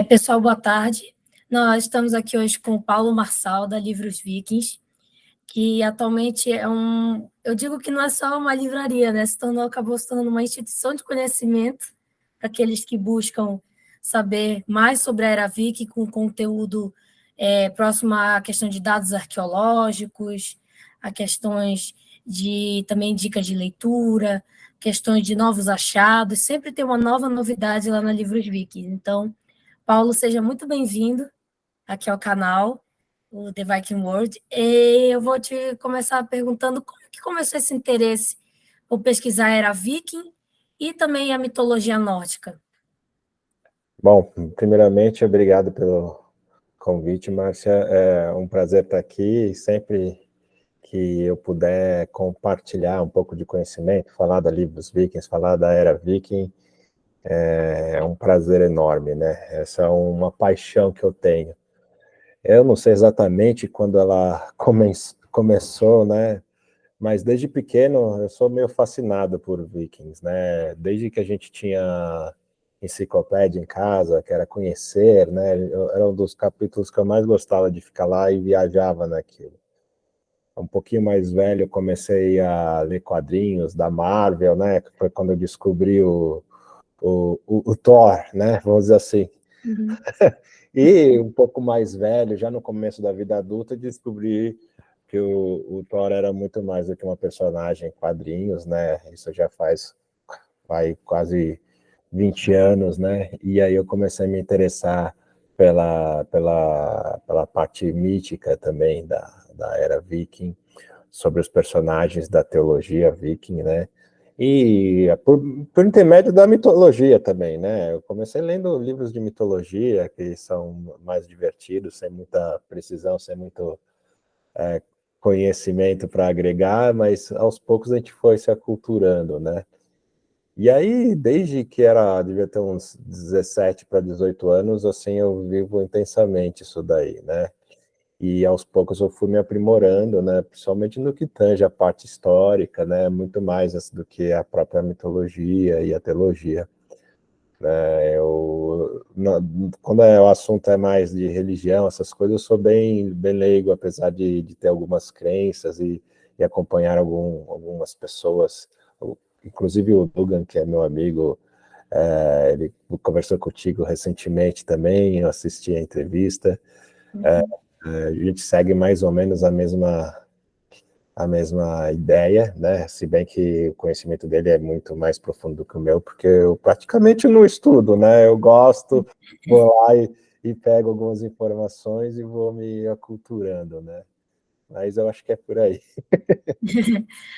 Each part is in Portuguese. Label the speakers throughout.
Speaker 1: Pessoal, boa tarde. Nós estamos aqui hoje com o Paulo Marçal, da Livros Vikings, que atualmente eu digo que não é só uma livraria, né? Acabou se tornando uma instituição de conhecimento para aqueles que buscam saber mais sobre a Era Viking, com conteúdo próximo à questão de dados arqueológicos, a questões de também dicas de leitura, questões de novos achados, sempre tem uma nova novidade lá na Livros Vikings. Então, Paulo, seja muito bem-vindo aqui ao canal, o The Viking World. E eu vou te começar perguntando como que começou esse interesse por pesquisar a Era Viking e também a mitologia nórdica.
Speaker 2: Bom, primeiramente, obrigado pelo convite, Márcia. É um prazer estar aqui. Sempre que eu puder compartilhar um pouco de conhecimento, falar da Livros Vikings, falar da Era Viking, é um prazer enorme, né? Essa é uma paixão que eu tenho. Eu não sei exatamente quando ela começou, né? Mas desde pequeno eu sou meio fascinado por Vikings, né? Desde que a gente tinha enciclopédia em casa, que era conhecer, né? Era um dos capítulos que eu mais gostava de ficar lá e viajava naquilo. Um pouquinho mais velho, eu comecei a ler quadrinhos da Marvel, né? Que foi quando eu descobri o Thor, né? Vamos dizer assim.
Speaker 1: Uhum.
Speaker 2: E um pouco mais velho, já no começo da vida adulta, descobri que o Thor era muito mais do que uma personagem em quadrinhos, né? Isso já vai quase 20 anos, né? E aí eu comecei a me interessar pela parte mítica também da era viking, sobre os personagens da teologia viking, né? E por intermédio da mitologia também, né? Eu comecei lendo livros de mitologia que são mais divertidos, sem muita precisão, sem muito conhecimento para agregar, mas aos poucos a gente foi se aculturando, né? E aí, desde que devia ter uns 17 para 18 anos, assim, eu vivo intensamente isso daí, né? E aos poucos eu fui me aprimorando, né? Principalmente no que tange a parte histórica, né? Muito mais do que a própria mitologia e a teologia. Quando o assunto é mais de religião, essas coisas, eu sou bem leigo, apesar de ter algumas crenças e acompanhar algumas pessoas, inclusive o Dugan, que é meu amigo, ele conversou contigo recentemente também, eu assisti a entrevista. A gente segue mais ou menos a mesma ideia, né? Se bem que o conhecimento dele é muito mais profundo do que o meu, porque eu praticamente não estudo, né? Eu gosto, vou lá e pego algumas informações e vou me aculturando, né? Mas eu acho que é por aí.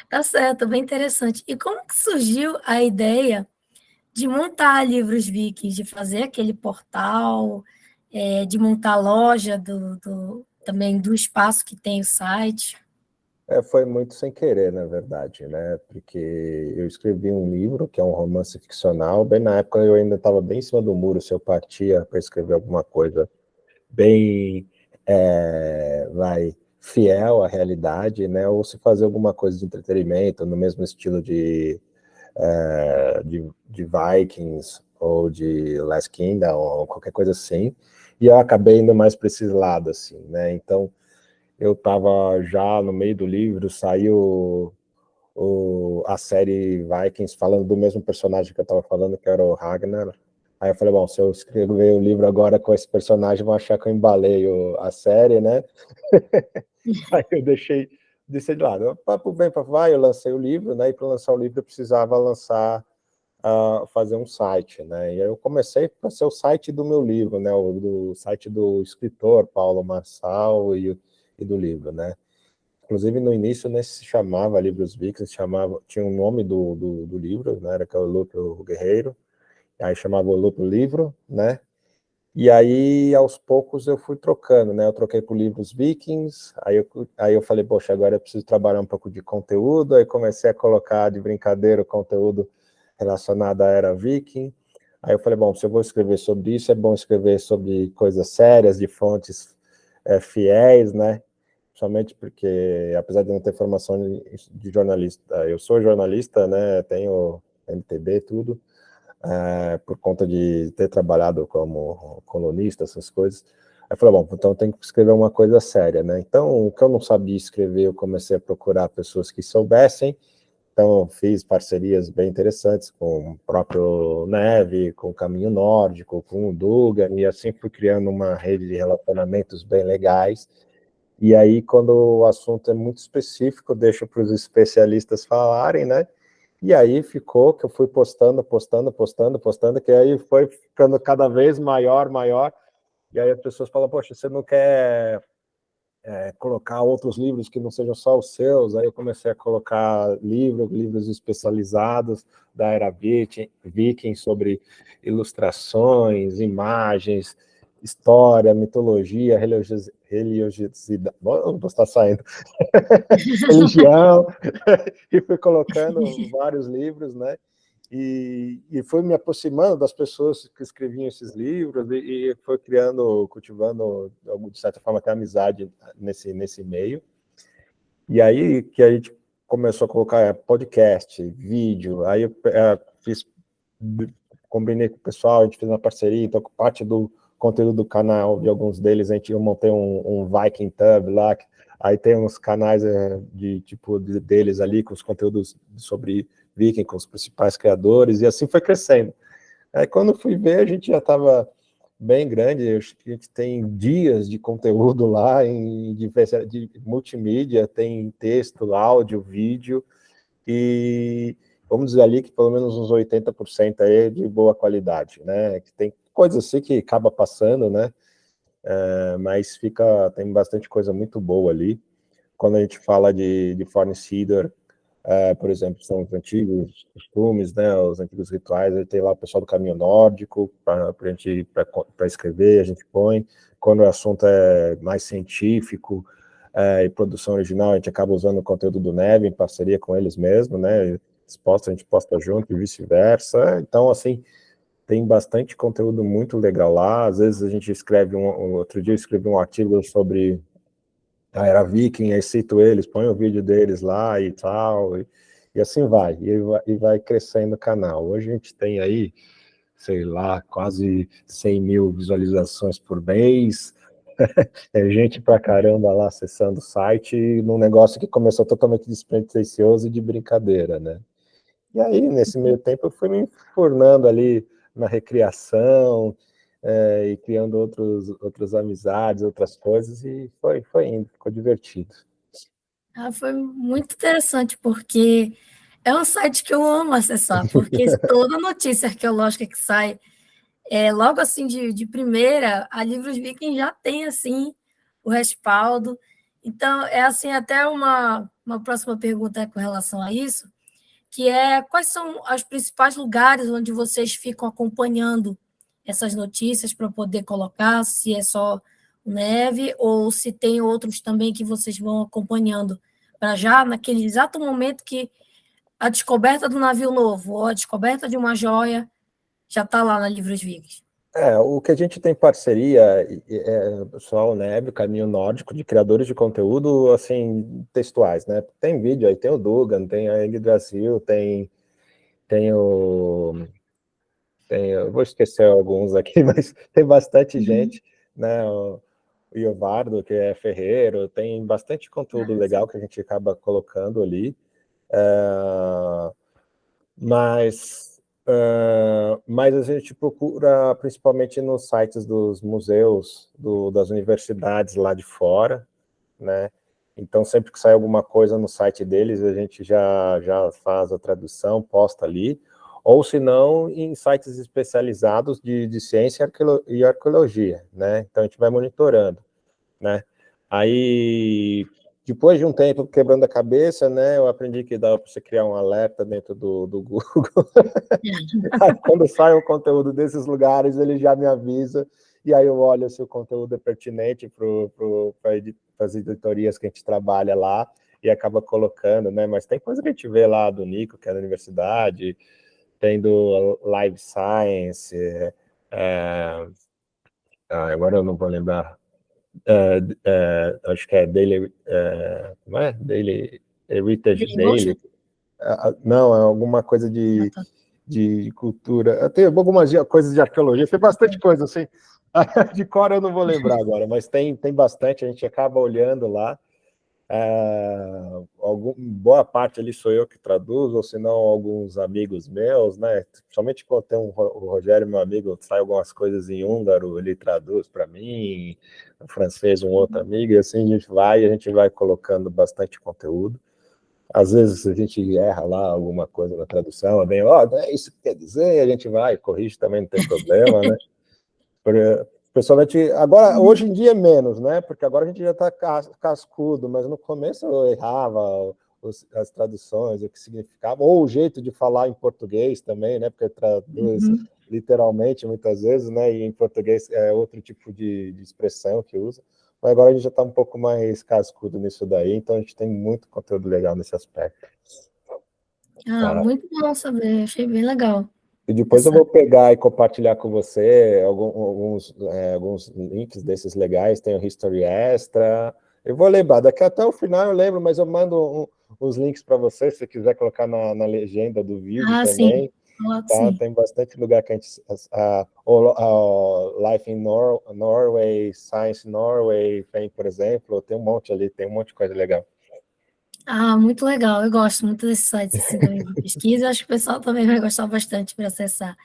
Speaker 1: Tá certo, bem interessante. E como que surgiu a ideia de montar Livros Vikings, de fazer aquele portal, de montar a loja também do espaço que tem o site?
Speaker 2: Foi muito sem querer, na verdade, né? Porque eu escrevi um livro, que é um romance ficcional, bem na época eu ainda estava bem em cima do muro, se eu partia para escrever alguma coisa bem, fiel à realidade, né? Ou se fazer alguma coisa de entretenimento, no mesmo estilo de Vikings, ou de Last Kingdom, ou qualquer coisa assim. E eu acabei indo mais para esse lado, assim, né? Então, eu estava já no meio do livro, saiu a série Vikings falando do mesmo personagem que eu estava falando, que era o Ragnar. Aí eu falei, bom, se eu escrever o livro agora com esse personagem, vão achar que eu embalei a série, né? Aí eu deixei de lado. Papo bem, papo vai, eu lancei o livro, né? E para lançar o livro eu precisava fazer um site, né? E aí eu comecei a ser o site do meu livro, né? O site do escritor Paulo Marçal e do livro, né? Inclusive, no início, nem se chamava Livros Vikings, tinha um nome do livro, né? Era que é o Luto Guerreiro, aí chamava o Luto Livro, né? E aí, aos poucos, eu fui trocando, né? Eu troquei por Livros Vikings, aí eu falei, poxa, agora eu preciso trabalhar um pouco de conteúdo, aí comecei a colocar de brincadeira o conteúdo relacionado à Era Viking. Aí eu falei, bom, se eu vou escrever sobre isso, é bom escrever sobre coisas sérias, de fontes fiéis, né? Somente porque, apesar de não ter formação de jornalista, eu sou jornalista, né? Tenho MTB, tudo. por conta de ter trabalhado como colunista, essas coisas. Aí eu falei, bom, então tem que escrever uma coisa séria, né? Então, o que eu não sabia escrever, eu comecei a procurar pessoas que soubessem. Então, eu fiz parcerias bem interessantes com o próprio Neve, com o Caminho Nórdico, com o Dugan, e assim fui criando uma rede de relacionamentos bem legais. E aí, quando o assunto é muito específico, eu deixo para os especialistas falarem, né? E aí ficou que eu fui postando, que aí foi ficando cada vez maior, e aí as pessoas falam, poxa, você não quer colocar outros livros que não sejam só os seus? Aí eu comecei a colocar livros especializados da era Viking sobre ilustrações, imagens, história, mitologia, religiosidade, não está saindo, religião, e fui colocando vários livros, né? E foi me aproximando das pessoas que escreviam esses livros e foi criando, cultivando, de certa forma, até amizade nesse meio. E aí que a gente começou a colocar podcast, vídeo, aí eu combinei com o pessoal, a gente fez uma parceria, então parte do conteúdo do canal, de alguns deles, eu montei um Viking Tub lá, aí tem uns canais deles ali, com os conteúdos sobre Viking, com os principais criadores, e assim foi crescendo. Aí quando fui ver, a gente já estava bem grande, a gente tem dias de conteúdo lá, de multimídia, tem texto, áudio, vídeo, e vamos dizer ali que pelo menos uns 80% é de boa qualidade, né? Que tem coisas assim que acaba passando, né? Mas tem bastante coisa muito boa ali. Quando a gente fala de Forne Cedar, por exemplo, são os antigos costumes, né, os antigos rituais, aí tem lá o pessoal do Caminho Nórdico, para escrever, a gente põe. Quando o assunto é mais científico e produção original, a gente acaba usando o conteúdo do Neve, em parceria com eles mesmo, né, a gente posta junto e vice-versa. Então, assim, tem bastante conteúdo muito legal lá. Às vezes a gente escreve outro dia eu escrevi um artigo sobre a era Viking, aí cito eles, põe o vídeo deles lá e tal, e assim vai, e vai crescendo o canal. Hoje a gente tem aí, sei lá, quase 100 mil visualizações por mês, é gente pra caramba lá acessando o site, num negócio que começou totalmente despretensioso e de brincadeira, né? E aí, nesse meio tempo, eu fui me enfurnando ali na recriação, e criando outras amizades, outras coisas, e foi indo, ficou divertido.
Speaker 1: Foi muito interessante, porque é um site que eu amo acessar, porque toda notícia arqueológica que sai, logo assim de primeira, a Livros Viking já tem assim o respaldo. Então, é assim, até uma próxima pergunta com relação a isso, que é quais são os principais lugares onde vocês ficam acompanhando essas notícias para poder colocar, se é só Neve ou se tem outros também que vocês vão acompanhando para já, naquele exato momento que a descoberta do navio novo ou a descoberta de uma joia já está lá na Livros Vikings.
Speaker 2: O que a gente tem parceria é pessoal, Neve, Caminho Nórdico, de criadores de conteúdo, assim, textuais, né? Tem vídeo aí, tem o Dugan, tem a Yggdrasil, tem eu vou esquecer alguns aqui, mas tem bastante gente, né? O Iovardo, que é ferreiro, tem bastante conteúdo legal que a gente acaba colocando ali. Mas a gente procura principalmente nos sites dos museus, das universidades lá de fora, né? Então, sempre que sai alguma coisa no site deles, a gente já faz a tradução, posta ali, ou se não, em sites especializados de ciência e arqueologia, né? Então, a gente vai monitorando, né? Aí, depois de um tempo quebrando a cabeça, né, eu aprendi que dava para você criar um alerta dentro do Google. Aí, quando sai o conteúdo desses lugares, ele já me avisa, e aí eu olho se o conteúdo é pertinente para as editorias que a gente trabalha lá, e acaba colocando, né? Mas tem coisa que a gente vê lá do Nico, que é da universidade, tem do Live Science, agora eu não vou lembrar, acho que é Daily, não é? Daily, Heritage Daily. Não, é alguma coisa de de cultura. Tem algumas coisas de arqueologia, tem bastante coisa, assim. De cor eu não vou lembrar agora, mas tem bastante, a gente acaba olhando lá. Boa parte ali sou eu que traduzo, ou se não, alguns amigos meus, né? Somente quando tem o Rogério, meu amigo, sai algumas coisas em húngaro, ele traduz para mim, em francês, um outro amigo, e assim a gente vai colocando bastante conteúdo. Às vezes a gente erra lá alguma coisa na tradução, é bem, não é isso que quer dizer, a gente vai, corrige também, não tem problema, né? Pessoalmente, agora, hoje em dia é menos, né? Porque agora a gente já está cascudo, mas no começo eu errava as traduções, o que significava, ou o jeito de falar em português também, né? Porque traduz literalmente muitas vezes, né? E em português é outro tipo de expressão que usa. Mas agora a gente já está um pouco mais cascudo nisso daí, então a gente tem muito conteúdo legal nesse aspecto.
Speaker 1: Muito bom saber, achei bem legal.
Speaker 2: E depois eu vou pegar e compartilhar com você alguns links desses legais, tem o History Extra. Eu vou lembrar, daqui até o final eu lembro, mas eu mando os links para você, se você quiser colocar na legenda do vídeo também.
Speaker 1: Sim.
Speaker 2: Tá? Tem bastante lugar que a gente... Life in Norway, Science Norway, tem, por exemplo, tem um monte ali, tem um monte de coisa legal.
Speaker 1: Muito legal. Eu gosto muito desses sites assim, também de pesquisa. Eu acho que o pessoal também vai gostar bastante para acessar.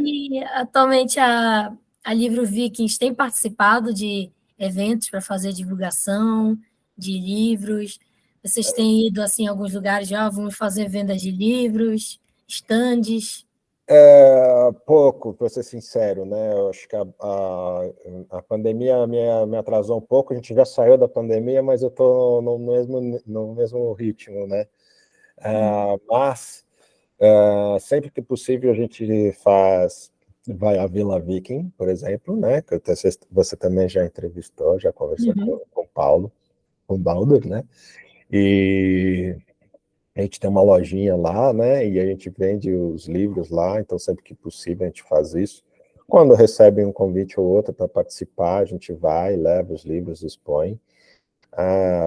Speaker 1: E atualmente a Livro Vikings tem participado de eventos para fazer divulgação de livros. Vocês têm ido assim, em alguns lugares já, vamos fazer vendas de livros, estandes?
Speaker 2: Pouco, para ser sincero, né? Eu acho que a pandemia me atrasou um pouco. A gente já saiu da pandemia, mas eu estou no mesmo ritmo, né? Mas sempre que possível a gente vai à Vila Viking, por exemplo, né? Que você também já entrevistou, já conversou com o Paulo, com o Baldur, né? E a gente tem uma lojinha lá, né? E a gente vende os livros lá, então sempre que possível a gente faz isso. Quando recebe um convite ou outro para participar, a gente vai, leva os livros, expõe.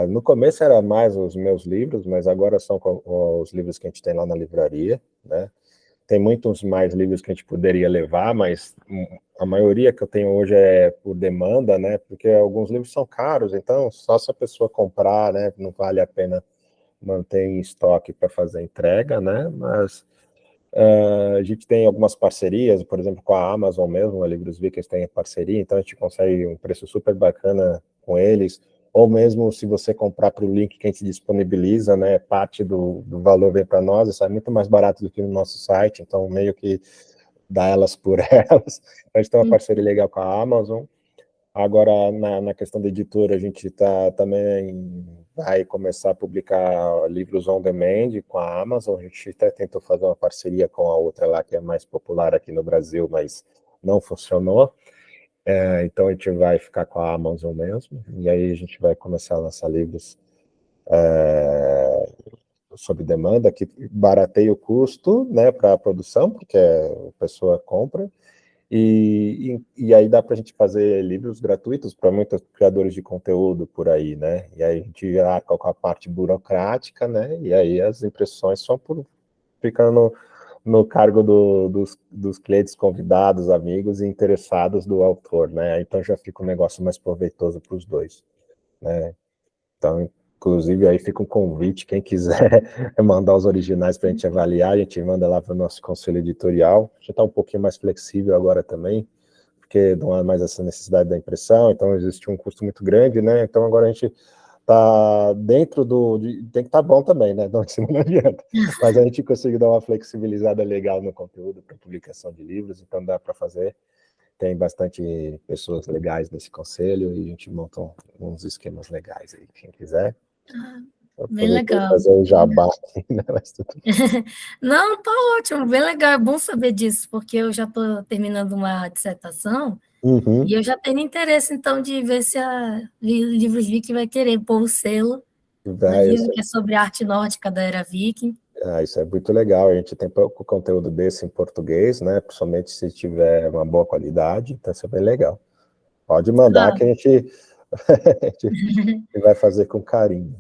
Speaker 2: No começo era mais os meus livros, mas agora são os livros que a gente tem lá na livraria, né? Tem muitos mais livros que a gente poderia levar, mas a maioria que eu tenho hoje é por demanda, né? Porque alguns livros são caros, então só se a pessoa comprar, né? Não vale a pena manter em estoque para fazer entrega, né? Mas a gente tem algumas parcerias, por exemplo, com a Amazon mesmo, a Livros Vikings tem parceria, então a gente consegue um preço super bacana com eles, ou mesmo se você comprar para o link que a gente disponibiliza, né? Parte do valor vem para nós, isso é muito mais barato do que no nosso site, então meio que dá elas por elas. A gente tem uma parceria legal com a Amazon. Agora, na questão da editora, a gente também vai começar a publicar livros on demand com a Amazon. A gente até tentou fazer uma parceria com a outra lá, que é mais popular aqui no Brasil, mas não funcionou. Então, a gente vai ficar com a Amazon mesmo. E aí, a gente vai começar a lançar livros sob demanda, que barateia o custo, né, para a produção, porque a pessoa compra. E aí dá para a gente fazer livros gratuitos para muitos criadores de conteúdo por aí, né? E aí a gente arca com a parte burocrática, né? E aí as impressões só ficando no cargo dos clientes convidados, amigos e interessados do autor, né? Então já fica um negócio mais proveitoso para os dois, né? Então, inclusive, aí fica um convite, quem quiser mandar os originais para a gente avaliar, a gente manda lá para o nosso conselho editorial. Já está um pouquinho mais flexível agora também, porque não há mais essa necessidade da impressão, então existe um custo muito grande, né? Então agora a gente está dentro tem que estar bom também, né? Não, não adianta. Mas a gente consegue dar uma flexibilizada legal no conteúdo para publicação de livros, então dá para fazer. Tem bastante pessoas legais nesse conselho e a gente monta uns esquemas legais aí, quem quiser.
Speaker 1: Bem legal.
Speaker 2: Fazer o jabá aqui, né?
Speaker 1: Não, tá ótimo, bem legal, é bom saber disso, porque eu já estou terminando uma dissertação e eu já tenho interesse, então, de ver se a Livros Viking vai querer pôr o selo no livro que é sobre a arte nórdica da Era Viking.
Speaker 2: Isso é muito legal, a gente tem pouco conteúdo desse em português, né? Principalmente se tiver uma boa qualidade, então isso é bem legal. Pode mandar que a gente vai fazer com carinho.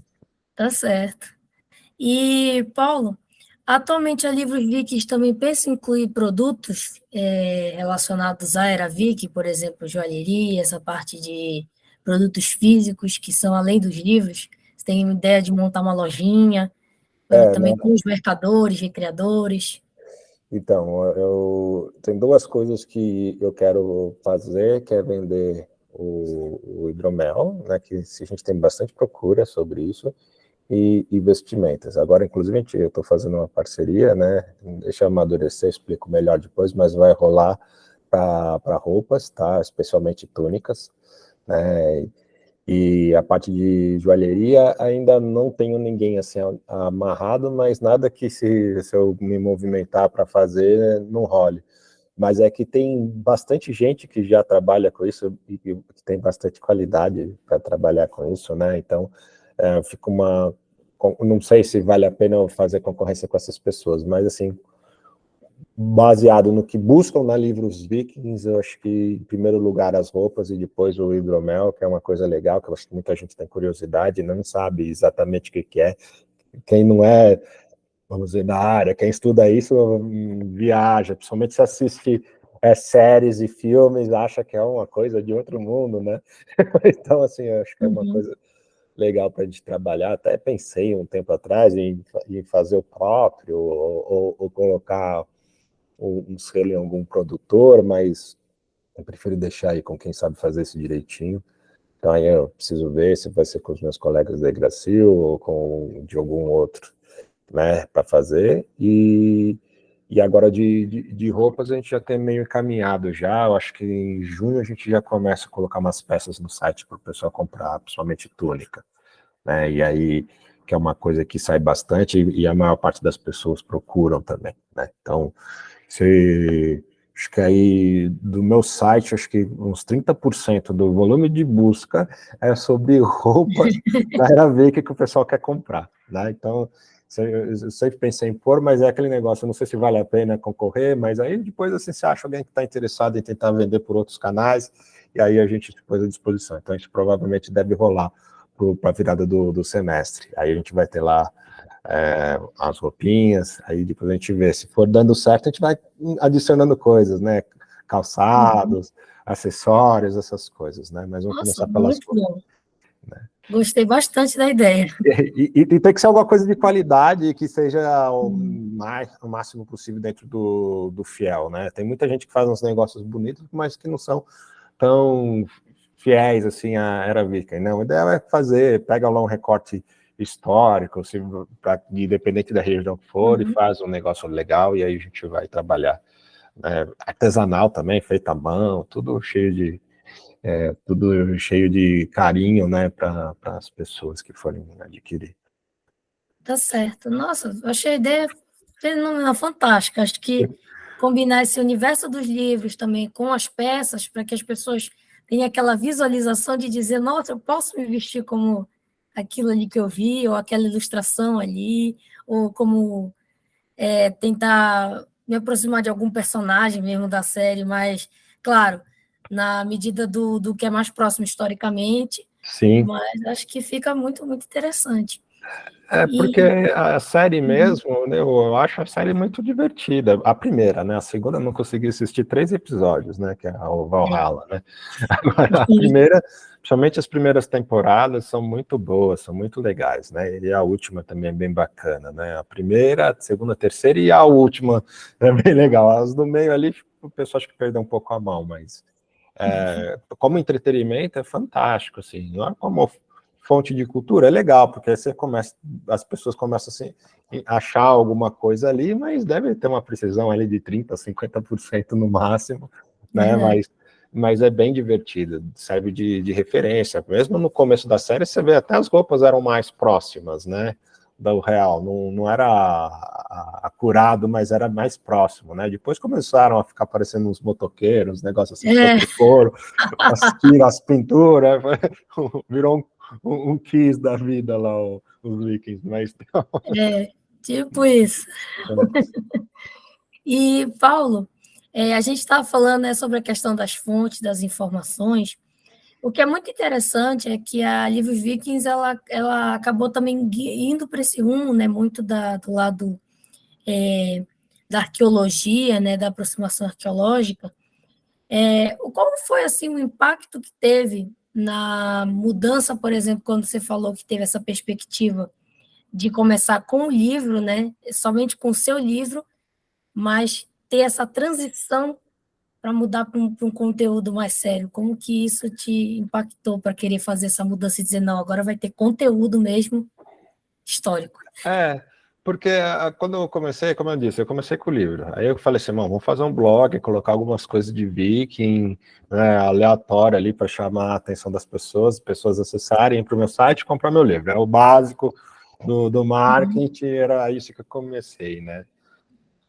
Speaker 1: Tá certo. E, Paulo, Atualmente, a Livros Vikings também pensa em incluir produtos relacionados à Era Viking, por exemplo, joalheria, essa parte de produtos físicos que são além dos livros. Você tem ideia de montar uma lojinha, também com os mercadores, recreadores?
Speaker 2: Então, eu tem duas coisas que eu quero fazer, que é vender o hidromel, né, que a gente tem bastante procura sobre isso, e vestimentas. Agora, inclusive, eu estou fazendo uma parceria, né, deixa eu amadurecer, explico melhor depois, mas vai rolar para roupas, tá, especialmente túnicas, né, e a parte de joalheria ainda não tenho ninguém assim amarrado, mas nada que se eu me movimentar para fazer não role. Mas é que tem bastante gente que já trabalha com isso e que tem bastante qualidade para trabalhar com isso, né? Então, fica uma... Não sei se vale a pena fazer concorrência com essas pessoas, mas assim, baseado no que buscam na Livros Vikings, eu acho que, em primeiro lugar, as roupas e depois o hidromel, que é uma coisa legal, que eu acho que muita gente tem curiosidade e não sabe exatamente o que é. Quem não é, vamos dizer, da área, quem estuda isso, viaja, principalmente se assiste séries e filmes, acha que é uma coisa de outro mundo, né? Então, assim, eu acho que é uma coisa legal para a gente trabalhar. Até pensei um tempo atrás em fazer o próprio, ou colocar um selo em algum produtor, mas eu prefiro deixar aí com quem sabe fazer isso direitinho. Então aí eu preciso ver se vai ser com os meus colegas da Igracil ou com de algum outro, né, para fazer. E agora de roupas a gente já tem meio encaminhado já. Eu acho que em junho a gente já começa a colocar umas peças no site para o pessoal comprar, principalmente túnica, né? E aí, que é uma coisa que sai bastante e a maior parte das pessoas procuram também, né? Então, acho que aí do meu site, acho que uns 30% do volume de busca é sobre roupas da Era Veiga que o pessoal quer comprar, né? Então, eu sempre pensei em pôr, mas é aquele negócio, eu não sei se vale a pena concorrer, mas aí depois assim, você acha alguém que está interessado em tentar vender por outros canais, e aí a gente se pôs à disposição. Então, isso provavelmente deve rolar para a virada do semestre. Aí a gente vai ter lá as roupinhas, aí depois a gente vê, se for dando certo, a gente vai adicionando coisas, né, calçados, acessórios, essas coisas, né, mas vamos
Speaker 1: Nossa,
Speaker 2: começar pelas
Speaker 1: muito
Speaker 2: roupas,
Speaker 1: bom.
Speaker 2: né.
Speaker 1: Gostei bastante da ideia.
Speaker 2: E tem que ser alguma coisa de qualidade que seja o máximo possível dentro do fiel, né, tem muita gente que faz uns negócios bonitos, mas que não são tão fiéis assim à Era Viking. Não, a ideia é fazer, pega lá um recorte histórico, se, independente da região que for, e faz um negócio legal, e aí a gente vai trabalhar. Artesanal também, feito à mão, tudo cheio de carinho, né, para as pessoas que forem adquirir.
Speaker 1: Tá certo. Nossa, eu achei a ideia fenomenal, fantástica. Acho que combinar esse universo dos livros também com as peças, para que as pessoas tenham aquela visualização de dizer, nossa, eu posso me vestir como aquilo ali que eu vi, ou aquela ilustração ali, ou como tentar me aproximar de algum personagem mesmo da série, mas, claro, na medida do que é mais próximo historicamente,
Speaker 2: Sim.
Speaker 1: mas acho que fica muito, muito interessante.
Speaker 2: Porque
Speaker 1: E
Speaker 2: a série mesmo, né, eu acho a série muito divertida. A primeira, né? A segunda eu não consegui assistir 3 episódios, né? Que é o Valhalla, né? Agora, a primeira, principalmente as primeiras temporadas, são muito boas, são muito legais, né? E a última também é bem bacana, né? A primeira, a segunda, a terceira e a última é bem legal. As do meio ali, o pessoal acho que perdeu um pouco a mão, mas como entretenimento é fantástico, assim, não é como fonte de cultura, é legal, porque aí as pessoas começam assim, a achar alguma coisa ali, mas deve ter uma precisão ali de 30%, 50% no máximo, né, mas é bem divertido, serve de referência, mesmo no começo da série você vê até as roupas eram mais próximas, né, do real, não era acurado, mas era mais próximo, né? Depois começaram a ficar parecendo uns motoqueiros, negócios assim, sobre couro, as pinturas, virou um Kiss da vida lá, os Vikings, mas...
Speaker 1: tipo isso. E, Paulo, a gente estava falando, né, sobre a questão das fontes, das informações. O que é muito interessante é que a Livros Vikings ela acabou também indo para esse rumo, né, muito do lado da arqueologia, né, da aproximação arqueológica, como foi assim o impacto que teve na mudança, por exemplo, quando você falou que teve essa perspectiva de começar com o livro, né, somente com o seu livro, mas ter essa transição para mudar para um conteúdo mais sério? Como que isso te impactou para querer fazer essa mudança e dizer, não, agora vai ter conteúdo mesmo histórico?
Speaker 2: Porque quando eu comecei, como eu disse, eu comecei com o livro. Aí eu falei assim, vamos fazer um blog, colocar algumas coisas de viking, né, aleatório ali para chamar a atenção das pessoas acessarem para o meu site e comprar meu livro. É o básico do marketing, era isso que eu comecei, né?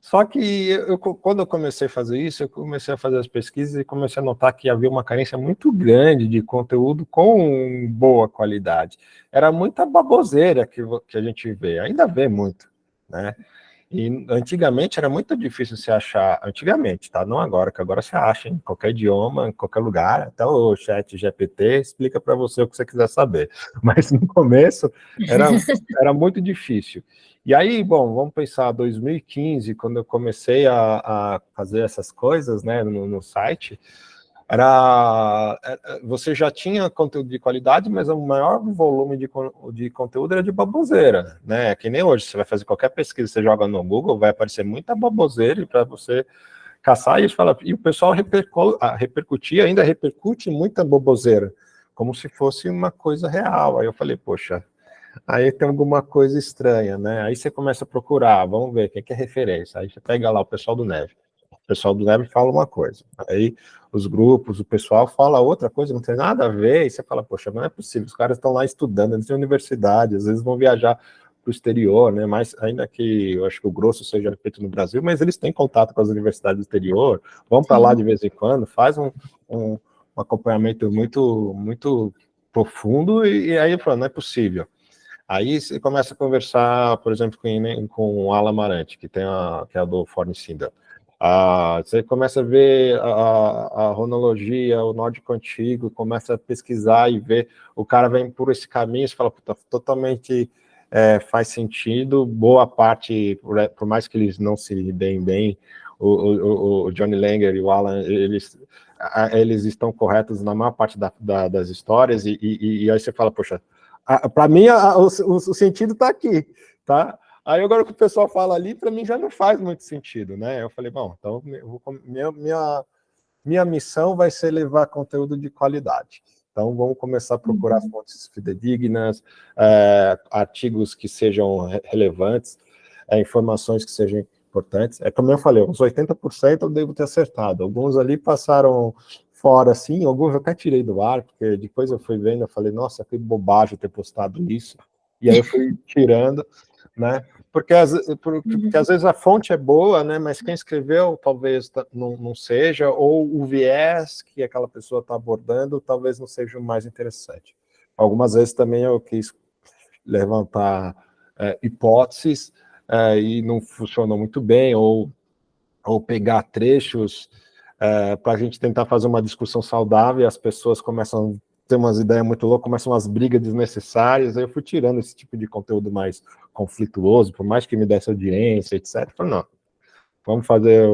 Speaker 2: Só que quando eu comecei a fazer isso, eu comecei a fazer as pesquisas e comecei a notar que havia uma carência muito grande de conteúdo com boa qualidade. Era muita baboseira que a gente vê, ainda vê muito, né? E antigamente era muito difícil se achar, antigamente, tá? Não agora, que agora você acha em qualquer idioma, em qualquer lugar, até o chat GPT explica para você o que você quiser saber. Mas no começo era muito difícil. E aí, bom, vamos pensar 2015, quando eu comecei a fazer essas coisas, né, no site, você já tinha conteúdo de qualidade, mas o maior volume de conteúdo era de baboseira, né? Que nem hoje, você vai fazer qualquer pesquisa, você joga no Google, vai aparecer muita baboseira para você caçar, e o pessoal repercutia, ainda repercute muita baboseira, como se fosse uma coisa real. Aí eu falei, poxa, aí tem alguma coisa estranha, né? Aí você começa a procurar, vamos ver, o que é referência? Aí você pega lá o pessoal do Neve. O pessoal do Neve fala uma coisa, aí os grupos, o pessoal fala outra coisa, não tem nada a ver, e você fala, poxa, não é possível, os caras estão lá estudando, eles têm universidade, às vezes vão viajar para o exterior, né? Mas ainda que eu acho que o grosso seja feito no Brasil, mas eles têm contato com as universidades do exterior, vão para lá de vez em quando, faz um acompanhamento muito profundo, e aí fala, não é possível. Aí você começa a conversar, por exemplo, com o Alan Marante, que é a do Fornicida. Você começa a ver a ronologia, o nórdico antigo, começa a pesquisar e ver, o cara vem por esse caminho, você fala, puta, totalmente faz sentido, boa parte, por mais que eles não se deem bem, o Johnny Langer e o Alan, eles estão corretos na maior parte das histórias, e aí você fala, poxa, para mim, o sentido está aqui, tá? Aí agora o que o pessoal fala ali, para mim já não faz muito sentido, né? Eu falei, bom, então minha missão vai ser levar conteúdo de qualidade. Então vamos começar a procurar fontes fidedignas, artigos que sejam relevantes, informações que sejam importantes. Como eu falei, uns 80% eu devo ter acertado. Alguns ali passaram fora, assim, alguns eu até tirei do ar, porque depois eu fui vendo, eu falei, nossa, que bobagem ter postado isso. E aí eu fui tirando, né? Porque às vezes a fonte é boa, né? Mas quem escreveu talvez não seja, ou o viés que aquela pessoa está abordando talvez não seja o mais interessante. Algumas vezes também eu quis levantar hipóteses e não funcionou muito bem, ou pegar trechos para a gente tentar fazer uma discussão saudável, e as pessoas começam a ter umas ideias muito loucas, começam umas brigas desnecessárias, aí eu fui tirando esse tipo de conteúdo mais conflituoso, por mais que me desse audiência, etc. Falei, não, vamos fazer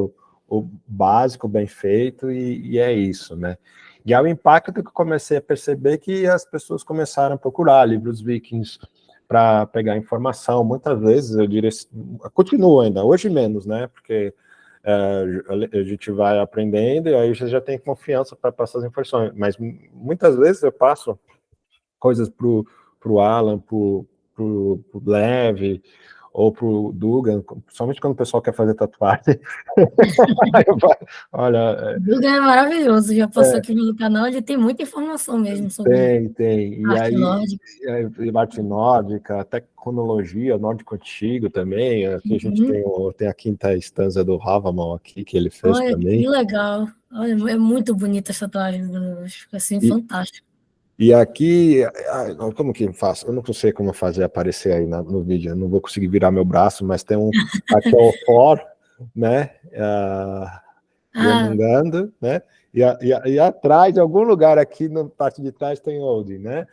Speaker 2: o básico bem feito, e é isso, né? E é o impacto que eu comecei a perceber, que as pessoas começaram a procurar livros vikings para pegar informação. Muitas vezes eu diria, continuo ainda, hoje menos, né? Porque a gente vai aprendendo e aí você já tem confiança para passar as informações. Mas muitas vezes eu passo coisas para o Alan, para o Lev, ou para o Dugan, principalmente quando o pessoal quer fazer tatuagem.
Speaker 1: Olha, o Dugan é maravilhoso, já passou aqui no canal, ele tem muita informação mesmo sobre
Speaker 2: tem. E
Speaker 1: arte
Speaker 2: aí,
Speaker 1: nórdica.
Speaker 2: Arte nórdica, até cronologia, nórdico antigo também. Aqui a gente tem a quinta instância do Havamal aqui, que ele fez também.
Speaker 1: Que legal. Olha, é muito bonita essa tatuagem, fica assim, fantástico.
Speaker 2: E aqui, como que eu faço? Eu não sei como fazer aparecer aí no vídeo, eu não vou conseguir virar meu braço, mas tem aqui é o For, né? Yamungando, né? E atrás, em algum lugar aqui na parte de trás, tem Odin, né?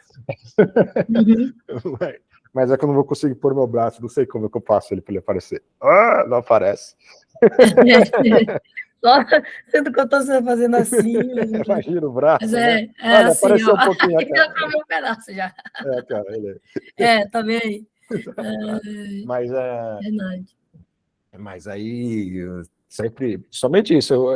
Speaker 2: mas é que eu não vou conseguir pôr meu braço, não sei como é que eu passo ele para ele aparecer. Não aparece.
Speaker 1: Só sendo que eu estou fazendo assim.
Speaker 2: Imagina o braço, né?
Speaker 1: Olha, assim,
Speaker 2: apareceu
Speaker 1: ó.
Speaker 2: um pouquinho aqui.
Speaker 1: Já comeu um pedaço já.
Speaker 2: Cara, ele...
Speaker 1: Tá bem.
Speaker 2: Mas
Speaker 1: Verdade.
Speaker 2: Mas aí, sempre... Somente isso,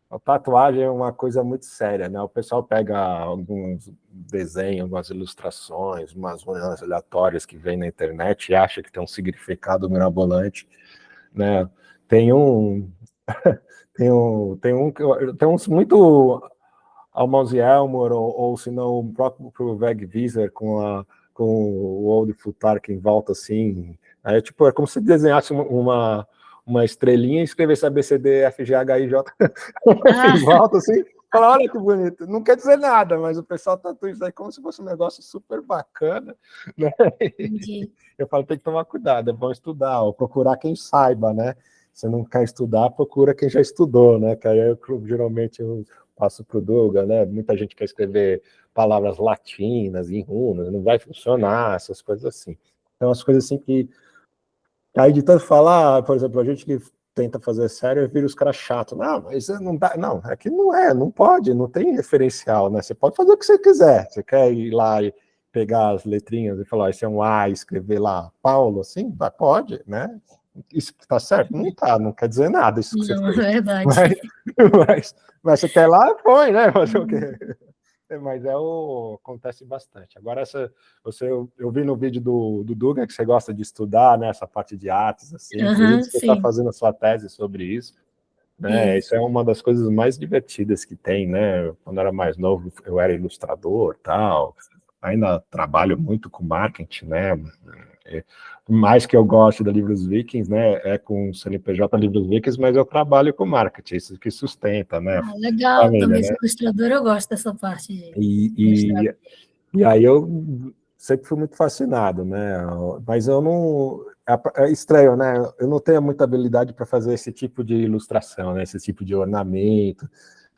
Speaker 2: a tatuagem é uma coisa muito séria, né? O pessoal pega alguns desenhos, algumas ilustrações, umas aleatórias que vem na internet e acha que tem um significado mirabolante, né? Tem uns muito Almose Elmore, ou se não o próprio Veg Vizer com o Old Futark em volta, assim. Aí, tipo, é como se desenhasse uma estrelinha e escrevesse ABCD, FGHIJ em volta, assim. Fala, olha que bonito. Não quer dizer nada, mas o pessoal tatua isso aí como se fosse um negócio super bacana, né? Eu falo, tem que tomar cuidado, é bom estudar, ou procurar quem saiba, né? Se não quer estudar, procura quem já estudou, né? Que aí geralmente eu passo para o Duga, né? Muita gente quer escrever palavras latinas em runas, não vai funcionar, essas coisas assim. Então, as coisas assim que... Aí, de tanto falar, por exemplo, a gente que tenta fazer sério, vira os caras chatos. Não, mas não dá. Não, aqui não pode, não tem referencial, né? Você pode fazer o que você quiser. Você quer ir lá e pegar as letrinhas e falar, isso é um A, e escrever lá Paulo, assim? Pode, né? Isso que tá certo? Não tá, não quer dizer nada isso que você fez.
Speaker 1: É verdade.
Speaker 2: Mas você quer lá, põe, né? Fazer o quê? Mas acontece bastante. Agora, eu vi no vídeo do Duga que você gosta de estudar, né, essa parte de artes, assim, inclusive você está fazendo a sua tese sobre isso, né? Isso é uma das coisas mais divertidas que tem, né? Quando eu era mais novo, eu era ilustrador, tal. Ainda trabalho muito com marketing, né? Mais que eu gosto da Livros Vikings, né? É com o CNPJ Livros Vikings, mas eu trabalho com marketing, isso que sustenta, né?
Speaker 1: Legal, família, também sou ilustrador, eu gosto dessa parte
Speaker 2: de e aí eu sempre fui muito fascinado, né? Mas eu não... É estranho, né? Eu não tenho muita habilidade para fazer esse tipo de ilustração, né? Esse tipo de ornamento,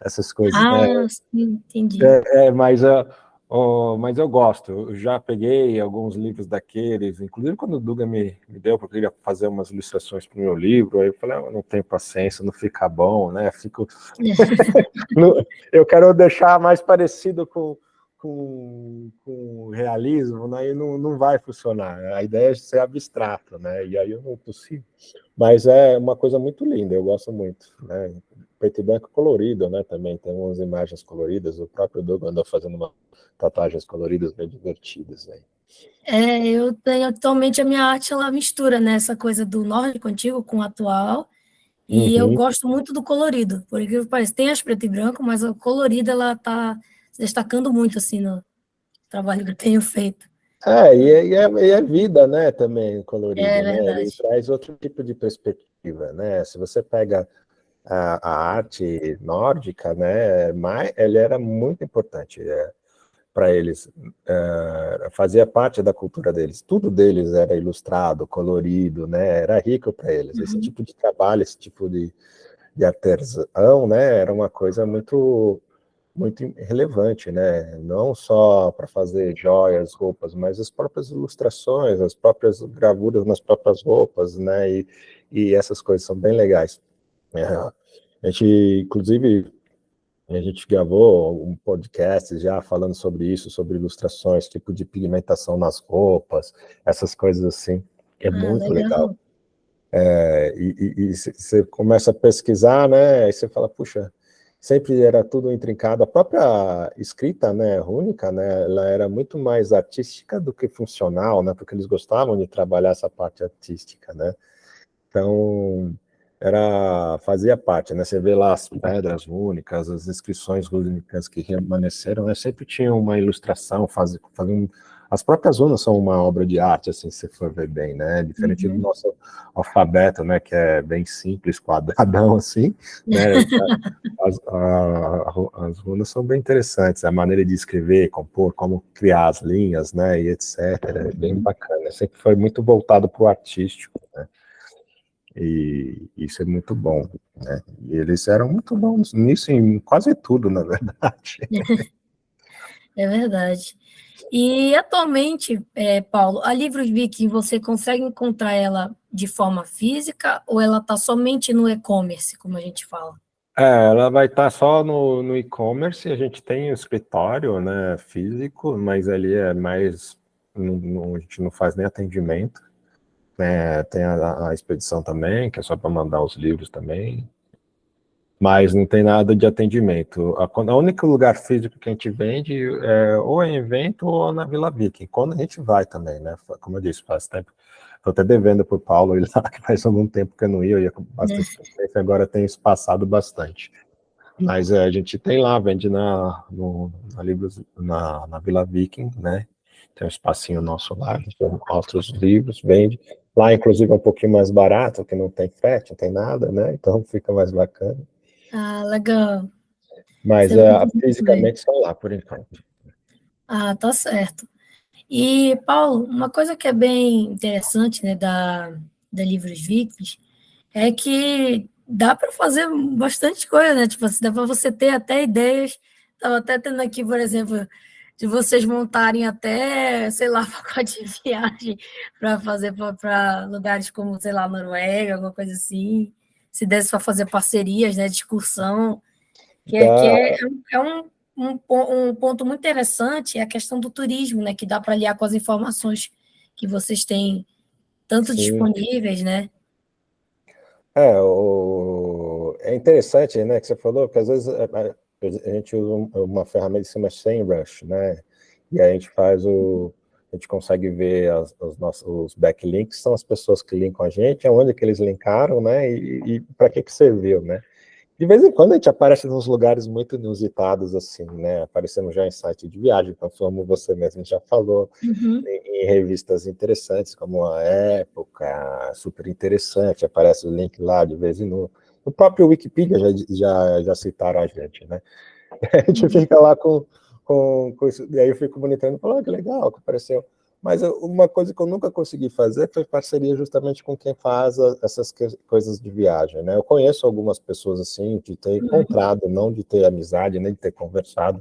Speaker 2: essas coisas, né?
Speaker 1: Sim, entendi.
Speaker 2: Mas eu gosto. Eu já peguei alguns livros daqueles, inclusive quando o Duga me deu, porque eu queria fazer umas ilustrações para o meu livro, aí eu falei, eu não tenho paciência, não fica bom, né? Eu quero deixar mais parecido com realismo, né? E não vai funcionar. A ideia é ser abstrato, né? E aí eu não consigo. Mas é uma coisa muito linda, eu gosto muito, né? Preto e branco colorido, né? Também tem umas imagens coloridas. O próprio Douglas andou fazendo umas tatuagens coloridas bem divertidas, né?
Speaker 1: Eu tenho atualmente a minha arte, ela mistura, né, essa coisa do nórdico antigo com o atual. E eu gosto muito do colorido, por incrível que pareça. Tem as preto e branco, mas a colorida ela está se destacando muito assim no trabalho que eu tenho feito.
Speaker 2: E é vida, né, também, colorido, né?
Speaker 1: Verdade.
Speaker 2: Ele traz outro tipo de perspectiva, né? Se você pega a arte nórdica, né, ele era muito importante para eles, fazia parte da cultura deles. Tudo deles era ilustrado, colorido, né? Era rico para eles. Esse tipo de trabalho, esse tipo de artesão, né, era uma coisa muito relevante, né? Não só para fazer joias, roupas, mas as próprias ilustrações, as próprias gravuras nas próprias roupas, né? E essas coisas são bem legais. Inclusive, a gente gravou um podcast já falando sobre isso, sobre ilustrações, tipo de pigmentação nas roupas, essas coisas assim. É muito legal. E você começa a pesquisar, né? Aí você fala, puxa, sempre era tudo intrincado. A própria escrita, né, rúnica, né, ela era muito mais artística do que funcional, né? Porque eles gostavam de trabalhar essa parte artística, né? Então, fazia parte, né? Você vê lá as pedras rúnicas, as inscrições rúnicas que permaneceram, né? Sempre tinha uma ilustração, as próprias runas são uma obra de arte, assim, se for ver bem, né? Diferente do nosso alfabeto, né? Que é bem simples, quadradão, assim, né? As runas são bem interessantes, a maneira de escrever, compor, como criar as linhas, né? E etc. É bem bacana. Sempre foi muito voltado para o artístico, né? E isso é muito bom, né? E eles eram muito bons nisso em quase tudo, na verdade.
Speaker 1: É verdade. E atualmente, Paulo, a Livros Viking, você consegue encontrar ela de forma física ou ela está somente no e-commerce, como a gente fala?
Speaker 2: Ela vai estar só no e-commerce, a gente tem o escritório, né, físico, mas ali é mais, a gente não faz nem atendimento, né, tem a expedição também, que é só para mandar os livros também, mas não tem nada de atendimento. A único lugar físico que a gente vende é ou em evento ou na Vila Viking, quando a gente vai também, né, como eu disse, faz tempo, estou até devendo para o Paulo, ele lá, que faz algum tempo que eu não ia com bastante frequência, agora tem espaçado bastante. Mas a gente tem lá, vende na Vila Viking, né? Tem um espacinho nosso lá, com outros livros, vende. Lá, inclusive, é um pouquinho mais barato, que não tem frete, não tem nada, né? Então fica mais bacana.
Speaker 1: Ah, legal.
Speaker 2: Mas
Speaker 1: Sempre muito bem.
Speaker 2: fisicamente são lá, por enquanto.
Speaker 1: Ah, tá certo. E, Paulo, uma coisa que é bem interessante, né, da Livros Vikings é que dá para fazer bastante coisa, né? Tipo assim, dá para você ter até ideias. Estava até tendo aqui, por exemplo, de vocês montarem até, sei lá, pacote de viagem para fazer para lugares como, sei lá, Noruega, alguma coisa assim. Se desse para fazer parcerias, né, de excursão,
Speaker 2: Dá,
Speaker 1: é um ponto muito interessante, é a questão do turismo, né, que dá para aliar com as informações que vocês têm tanto
Speaker 2: sim.
Speaker 1: disponíveis, né?
Speaker 2: É interessante, né, que você falou, que às vezes a gente usa uma ferramenta que se chama SEMrush, né, e a gente a gente consegue ver os backlinks, são as pessoas que linkam a gente, aonde que eles linkaram, né, e para que serviu, né. De vez em quando a gente aparece nos lugares muito inusitados, assim, né, aparecemos já em site de viagem, conforme você mesmo já falou,
Speaker 1: Uhum,
Speaker 2: em revistas interessantes, como a Época, super interessante, aparece o link lá de vez em quando. O próprio Wikipedia já citaram a gente, né? A gente
Speaker 1: uhum,
Speaker 2: fica lá com isso, e aí eu fico monitorando e falo, que legal que apareceu. Mas uma coisa que eu nunca consegui fazer foi parceria justamente com quem faz essas coisas de viagem, né? Eu conheço algumas pessoas assim, de ter encontrado, não de ter amizade, nem de ter conversado,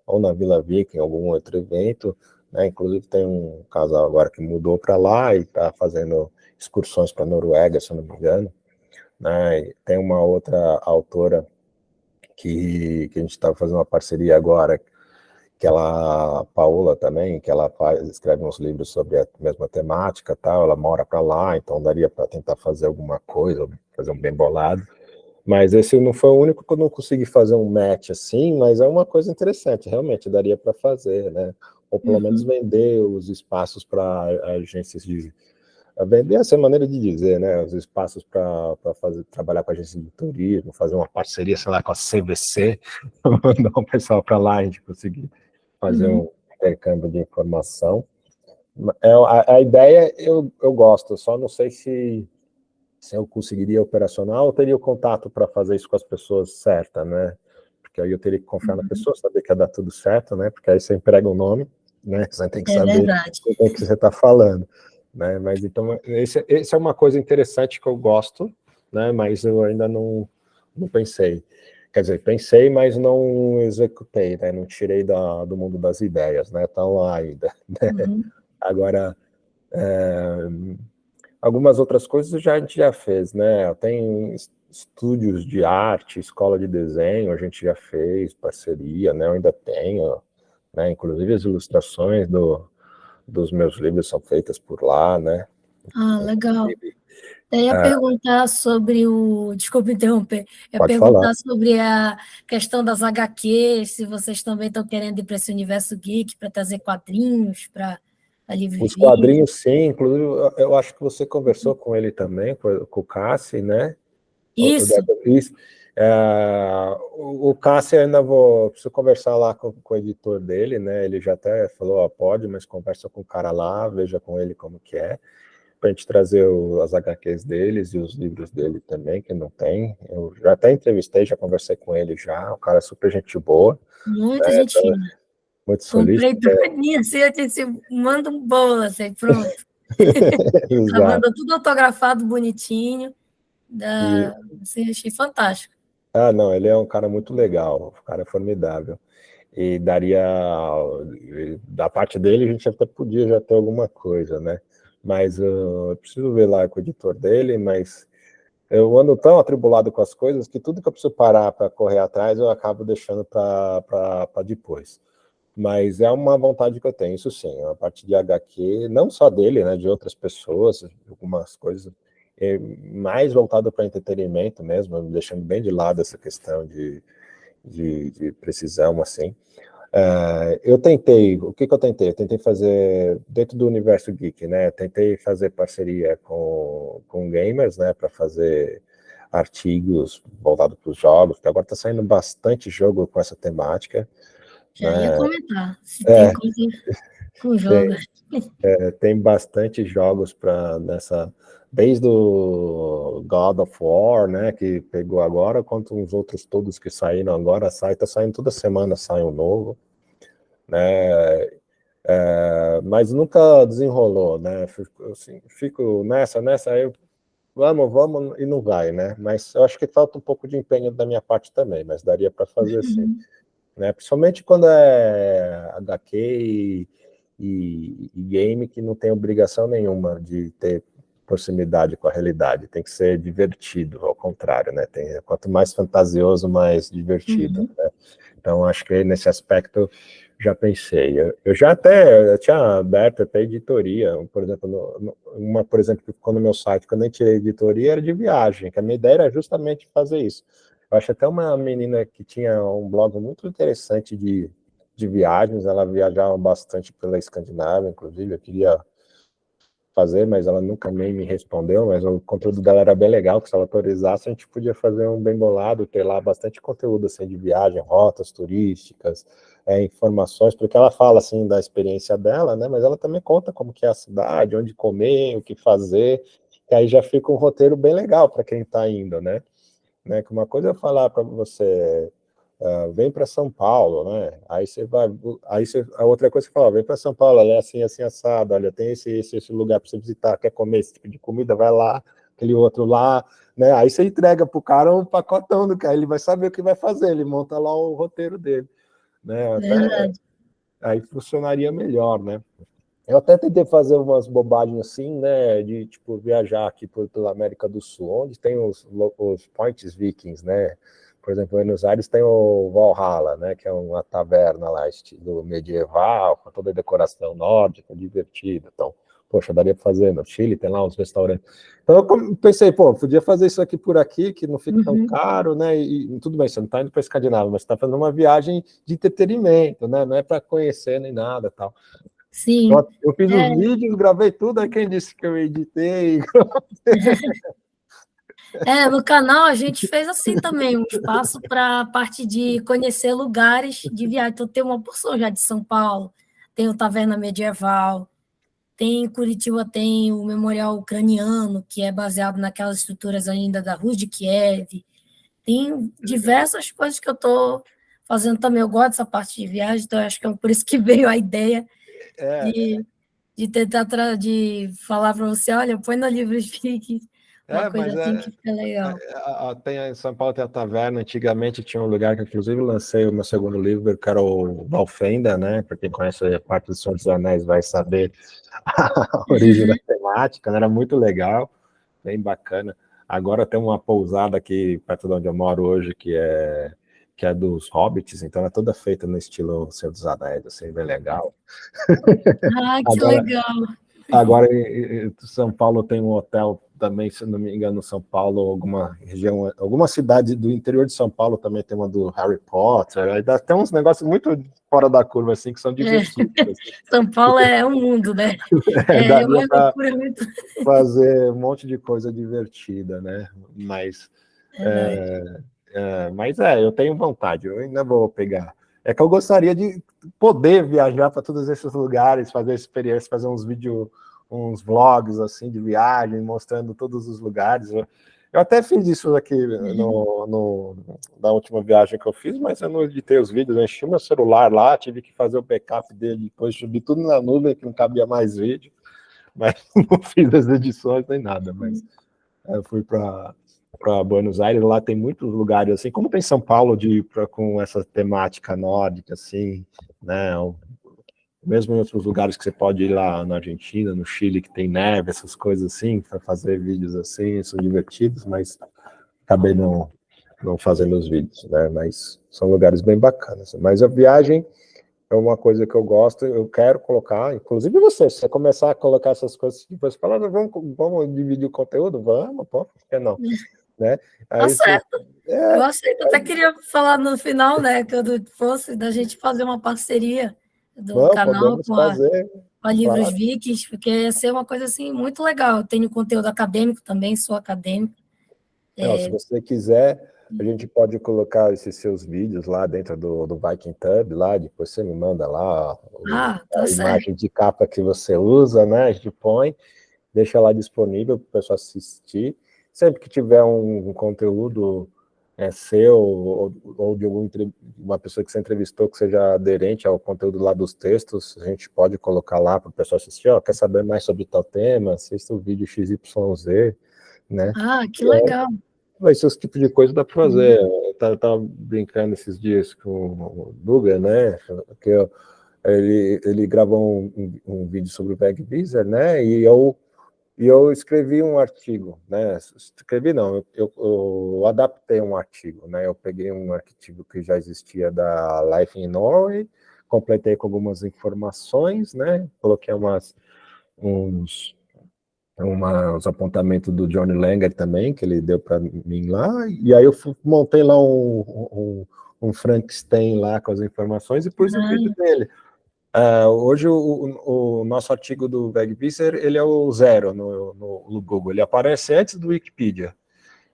Speaker 2: ou na Vila Vic, em algum outro evento, né? Inclusive tem um casal agora que mudou para lá e está fazendo excursões para a Noruega, se eu não me engano, né? E tem uma outra autora que a gente está fazendo uma parceria agora, que ela, Paola também, que ela escreve uns livros sobre a mesma temática, tal, ela mora para lá, então daria para tentar fazer alguma coisa, fazer um bem bolado. Mas esse não foi o único que eu não consegui fazer um match assim, mas é uma coisa interessante, realmente daria para fazer, né? Ou pelo menos
Speaker 1: uhum,
Speaker 2: vender os espaços para agências de vender essa maneira de dizer, né? Os espaços para fazer trabalhar com agências de turismo, fazer uma parceria, sei lá, com a CVC, mandar o pessoal para lá, a gente conseguir fazer
Speaker 1: uhum.
Speaker 2: um intercâmbio de informação. A ideia eu gosto, só não sei se eu conseguiria operacional ou teria o contato para fazer isso com as pessoas certas, né? Porque aí eu teria que confiar na pessoa, saber que ia dar tudo certo, né? Porque aí você emprega o nome, né? Você tem que
Speaker 1: É
Speaker 2: saber
Speaker 1: verdade.
Speaker 2: com quem que você está falando, né? Mas então, esse é uma coisa interessante que eu gosto, né? Mas eu ainda não pensei. Quer dizer, pensei, mas não executei, né? Não tirei do mundo das ideias, né? Estão lá ainda.
Speaker 1: Uhum.
Speaker 2: Agora, algumas outras coisas a gente já fez, né? Tem estúdios de arte, escola de desenho, a gente já fez parceria, né? Eu ainda tenho, né? Inclusive as ilustrações dos meus livros são feitas por lá, né?
Speaker 1: Ah, legal.
Speaker 2: Inclusive,
Speaker 1: Eu ia perguntar sobre o. Desculpa interromper. Eu ia
Speaker 2: pode falar.
Speaker 1: perguntar sobre a questão das HQs, se vocês também estão querendo ir para esse universo geek, para trazer quadrinhos, para livros
Speaker 2: Os
Speaker 1: vídeos.
Speaker 2: quadrinhos, sim, inclusive eu acho que você conversou com ele também, com o Cassi, né?
Speaker 1: Isso.
Speaker 2: Isso. O Cássio ainda preciso conversar lá com o editor dele, né? Ele já até falou, ó, pode, mas conversa com o cara lá, veja com ele como que é, para a gente trazer as HQs deles e os livros dele também, que não tem. Eu já até entrevistei, já conversei com ele já, o cara é super gente boa,
Speaker 1: Muita
Speaker 2: né?
Speaker 1: gente fina.
Speaker 2: Muito
Speaker 1: Comprei
Speaker 2: solícito.
Speaker 1: tudinho, assim, eu disse, manda um bolo, assim, pronto. Ela
Speaker 2: Exato.
Speaker 1: mandou tudo autografado, bonitinho.
Speaker 2: E,
Speaker 1: Assim, achei fantástico.
Speaker 2: não, ele é um cara muito legal, um cara formidável. e daria, da parte dele, a gente até podia já ter alguma coisa, né? Mas eu preciso ver lá com o editor dele, mas eu ando tão atribulado com as coisas que tudo que eu preciso parar para correr atrás, eu acabo deixando para depois. Mas é uma vontade que eu tenho, isso sim, a parte de HQ, não só dele, né, de outras pessoas, algumas coisas, mais voltado para entretenimento mesmo, deixando bem de lado essa questão de precisão, assim. Eu tentei, o que eu tentei? Eu tentei fazer, dentro do universo geek, né, tentei fazer parceria com gamers, né, para fazer artigos voltados para os jogos, porque agora está saindo bastante jogo com essa temática,
Speaker 1: Já ia
Speaker 2: né.
Speaker 1: comentar, se tem coisa com
Speaker 2: Tem,
Speaker 1: jogos.
Speaker 2: tem bastante jogos para nessa, desde o God of War, né, que pegou agora, quanto os outros todos que saíram agora, tá saindo toda semana, sai um novo, né, mas nunca desenrolou, né, fico nessa, aí vamos, e não vai, né, mas eu acho que falta um pouco de empenho da minha parte também, mas daria para fazer sim. Né? Principalmente quando é HQ e game que não tem obrigação nenhuma de ter proximidade com a realidade, tem que ser divertido, ao contrário, né? Quanto mais fantasioso, mais divertido, né? Então, acho que nesse aspecto já pensei. Eu já até eu tinha aberto até editoria, por exemplo, por exemplo, que ficou no meu site, quando eu tirei editoria, era de viagem, que a minha ideia era justamente fazer isso. Eu acho até uma menina que tinha um blog muito interessante de viagens, ela viajava bastante pela Escandinávia, inclusive, eu queria fazer, mas ela nunca nem me respondeu, mas o conteúdo dela era bem legal, que se ela autorizasse, a gente podia fazer um bem bolado, ter lá bastante conteúdo assim, de viagem, rotas turísticas, informações, porque ela fala assim da experiência dela, né, mas ela também conta como que é a cidade, onde comer, o que fazer, que aí já fica um roteiro bem legal para quem está indo, né? Que uma coisa é eu falar para você, vem para São Paulo, né? Aí você vai, a outra coisa que você fala, vem para São Paulo, é assim, assim, assado, olha, tem esse lugar para você visitar, quer comer esse tipo de comida, vai lá, aquele outro lá, né? Aí você entrega para o cara um pacotão do cara, ele vai saber o que vai fazer, ele monta lá o roteiro dele, né? Até aí funcionaria melhor, né? Eu até tentei fazer umas bobagens assim, né, de tipo viajar aqui pela América do Sul, onde tem os Points Vikings, né? Por exemplo, em Buenos Aires tem o Valhalla, né, que é uma taverna lá estilo medieval, com toda a decoração nórdica, divertida. Então, poxa, daria para fazer no Chile, tem lá uns restaurantes. Então eu pensei, pô, podia fazer isso aqui por aqui, que não fica tão caro, né? E tudo bem, você não está indo para Escandinávia, mas está fazendo uma viagem de entretenimento, né? Não é para conhecer nem nada, tal.
Speaker 1: Sim.
Speaker 2: Eu fiz os vídeos, gravei tudo, aí quem disse que eu editei?
Speaker 1: No canal a gente fez assim também, um espaço para a parte de conhecer lugares de viagem. Então, tem uma porção já de São Paulo, tem o Taverna Medieval, tem em Curitiba, tem o Memorial Ucraniano, que é baseado naquelas estruturas ainda da Rus de Kiev. Tem diversas coisas que eu estou fazendo também. Eu gosto dessa parte de viagem, então acho que é por isso que veio a ideia de, de tentar de falar para você, olha, põe no livro Fique, uma coisa
Speaker 2: Mas
Speaker 1: assim que fica legal.
Speaker 2: tem em São Paulo tem a taverna, antigamente tinha um lugar que inclusive lancei o meu segundo livro, que era o Valfenda, né? Para quem conhece a parte do Senhor dos Anéis vai saber a origem da temática, né? Era muito legal, bem bacana. Agora tem uma pousada aqui perto de onde eu moro hoje, que é dos Hobbits, então é toda feita no estilo Senhor dos Anéis, assim, bem legal.
Speaker 1: Ah, que
Speaker 2: Agora,
Speaker 1: legal.
Speaker 2: Agora, em São Paulo tem um hotel também, se não me engano, São Paulo, alguma região, alguma cidade do interior de São Paulo também tem uma do Harry Potter, aí dá até uns negócios muito fora da curva, assim, que são divertidos. Assim.
Speaker 1: São Paulo é um mundo, né? É
Speaker 2: Daria
Speaker 1: uma
Speaker 2: para
Speaker 1: loucura muito.
Speaker 2: fazer um monte de coisa divertida, né?
Speaker 1: Verdade.
Speaker 2: Mas eu tenho vontade, eu ainda vou pegar. É que eu gostaria de poder viajar para todos esses lugares, fazer experiência, fazer uns vídeos, uns vlogs assim de viagem, mostrando todos os lugares. Eu até fiz isso aqui na última viagem que eu fiz, mas eu não editei os vídeos, eu enchi meu celular lá, tive que fazer o backup dele, depois subi tudo na nuvem, que não cabia mais vídeo, mas não fiz as edições nem nada, mas eu fui para para Buenos Aires, lá tem muitos lugares assim, como tem São Paulo com essa temática nórdica, assim, né? Mesmo em outros lugares que você pode ir lá na Argentina, no Chile, que tem neve, essas coisas assim, para fazer vídeos assim, são divertidos, mas acabei não fazendo os vídeos, né? Mas são lugares bem bacanas. Mas a viagem é uma coisa que eu gosto, eu quero colocar, inclusive você, se você começar a colocar essas coisas, depois falar, vamos dividir o conteúdo? Vamos, pô, por que não? Né?
Speaker 1: Tá
Speaker 2: Aí você,
Speaker 1: certo. Eu aceito. Até queria falar no final, né, quando fosse da gente fazer uma parceria do
Speaker 2: não,
Speaker 1: canal
Speaker 2: podemos fazer,
Speaker 1: com a Livros
Speaker 2: claro.
Speaker 1: Vikings, porque ia ser uma coisa assim muito legal. Eu tenho conteúdo acadêmico também, sou acadêmico.
Speaker 2: Não, se você quiser, a gente pode colocar esses seus vídeos lá dentro do Viking Tub, lá, depois você me manda lá
Speaker 1: Tá
Speaker 2: a
Speaker 1: certo.
Speaker 2: imagem de capa que você usa, né? A gente põe, deixa lá disponível para o pessoal assistir. Sempre que tiver um conteúdo seu ou de uma pessoa que você entrevistou que seja aderente ao conteúdo lá dos textos, a gente pode colocar lá para o pessoal assistir. Ó, quer saber mais sobre tal tema? Assista o vídeo XYZ, né?
Speaker 1: Que legal.
Speaker 2: Vai ser esse tipo de coisa dá para fazer. Eu tava brincando esses dias com o Duga, né? Que ele gravou um vídeo sobre o Vegvisor, né? E eu escrevi um artigo, né? Escrevi não, eu adaptei um artigo, né? Eu peguei um artigo que já existia da Life in Norway, completei com algumas informações, né? Coloquei uns os apontamentos do Johnny Langer também, que ele deu para mim lá, e aí eu montei lá um Frankenstein lá com as informações e pus o vídeo dele. Hoje o nosso artigo do Vegvisor, ele é o 0 no Google, ele aparece antes do Wikipedia.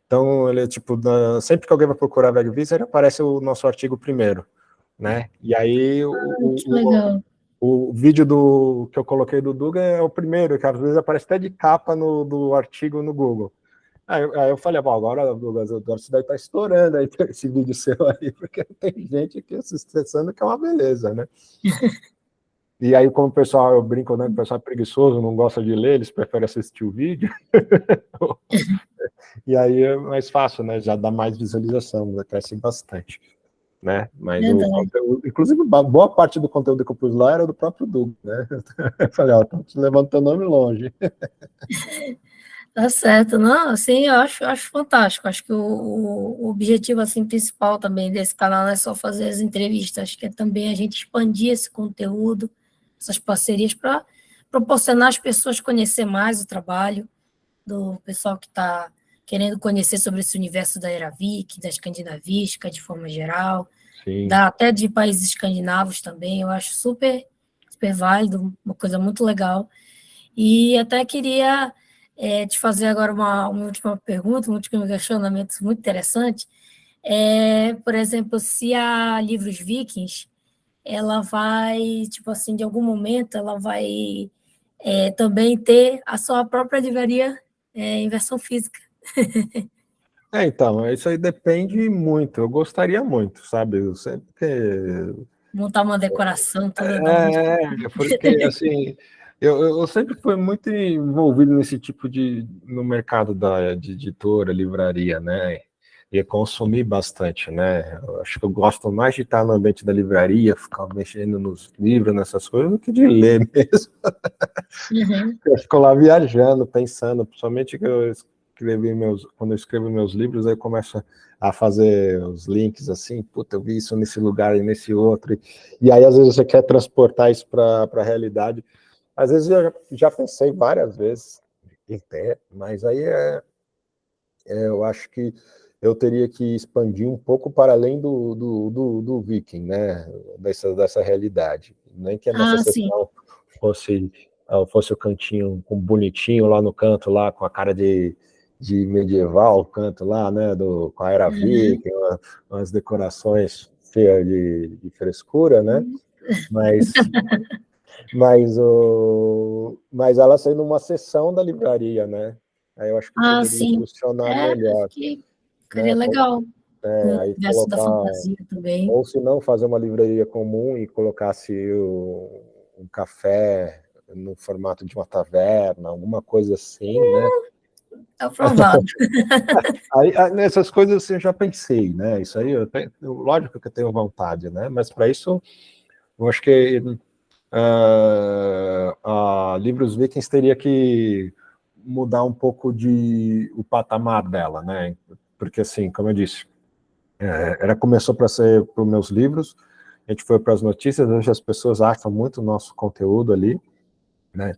Speaker 2: Então, ele é tipo, sempre que alguém vai procurar Vegvisor, aparece o nosso artigo primeiro, né? E aí
Speaker 1: Que legal.
Speaker 2: o vídeo que eu coloquei do Duga é o primeiro, que às vezes aparece até de capa do artigo no Google. Aí eu falei, agora, Douglas, agora você deve estar estourando aí esse vídeo seu aí, porque tem gente aqui se estressando que é uma beleza, né? E aí, como o pessoal, eu brinco, né? O pessoal é preguiçoso, não gosta de ler, eles preferem assistir o vídeo. E aí é mais fácil, né? Já dá mais visualização, cresce bastante. Né? Mas o conteúdo, inclusive, boa parte do conteúdo que eu pus lá era do próprio Doug, né? Eu falei, estão te levando teu nome longe.
Speaker 1: Tá certo, não, assim, eu acho fantástico, acho que o objetivo, assim, principal também desse canal não é só fazer as entrevistas, acho que é também a gente expandir esse conteúdo, essas parcerias, para proporcionar às pessoas conhecer mais o trabalho do pessoal que está querendo conhecer sobre esse universo da era Viking, da escandinavística, de forma geral, até de países escandinavos também, eu acho super, super válido, uma coisa muito legal, e até queria te fazer agora uma última pergunta, um último questionamento muito interessante. Por exemplo, se a Livros Vikings, ela vai, tipo assim, de algum momento, ela vai também ter a sua própria livraria em versão física.
Speaker 2: Então, isso aí depende muito. Eu gostaria muito, sabe? Eu sempre
Speaker 1: Montar uma decoração toda da onde.
Speaker 2: porque assim, eu sempre fui muito envolvido nesse tipo no mercado de editora, livraria, né? E consumir bastante, né? Eu acho que eu gosto mais de estar no ambiente da livraria, ficar mexendo nos livros, nessas coisas, do que de ler mesmo.
Speaker 1: Uhum.
Speaker 2: Eu fico lá viajando, pensando, principalmente quando eu escrevo meus livros, aí eu começo a fazer os links assim, puta, eu vi isso nesse lugar e nesse outro, e aí às vezes você quer transportar isso para a realidade. Às vezes eu já pensei várias vezes em ter, mas aí eu acho que eu teria que expandir um pouco para além do Viking, né? Dessa realidade. Nem que a nossa
Speaker 1: Sim.
Speaker 2: sessão fosse o cantinho bonitinho lá no canto, lá com a cara de medieval, o canto lá, né? Com a era Viking, umas decorações cheias de frescura, né? Mas ela sendo uma seção da livraria, né? Aí eu acho que poderia
Speaker 1: Sim.
Speaker 2: funcionar
Speaker 1: Acho
Speaker 2: melhor,
Speaker 1: que ficaria
Speaker 2: né?
Speaker 1: legal. Com o
Speaker 2: Aí
Speaker 1: universo da
Speaker 2: colocar,
Speaker 1: fantasia também.
Speaker 2: ou se não, fazer uma livraria comum e colocasse um café no formato de uma taverna, alguma coisa assim, né?
Speaker 1: aprovado.
Speaker 2: Nessas coisas assim, eu já pensei, né? Isso aí, lógico que eu tenho vontade, né? Mas para isso, eu acho que Livros Vikings teria que mudar um pouco o patamar dela, né? Porque, assim, como eu disse, ela começou para ser para os meus livros, a gente foi para as notícias, hoje as pessoas acham muito o nosso conteúdo ali, né?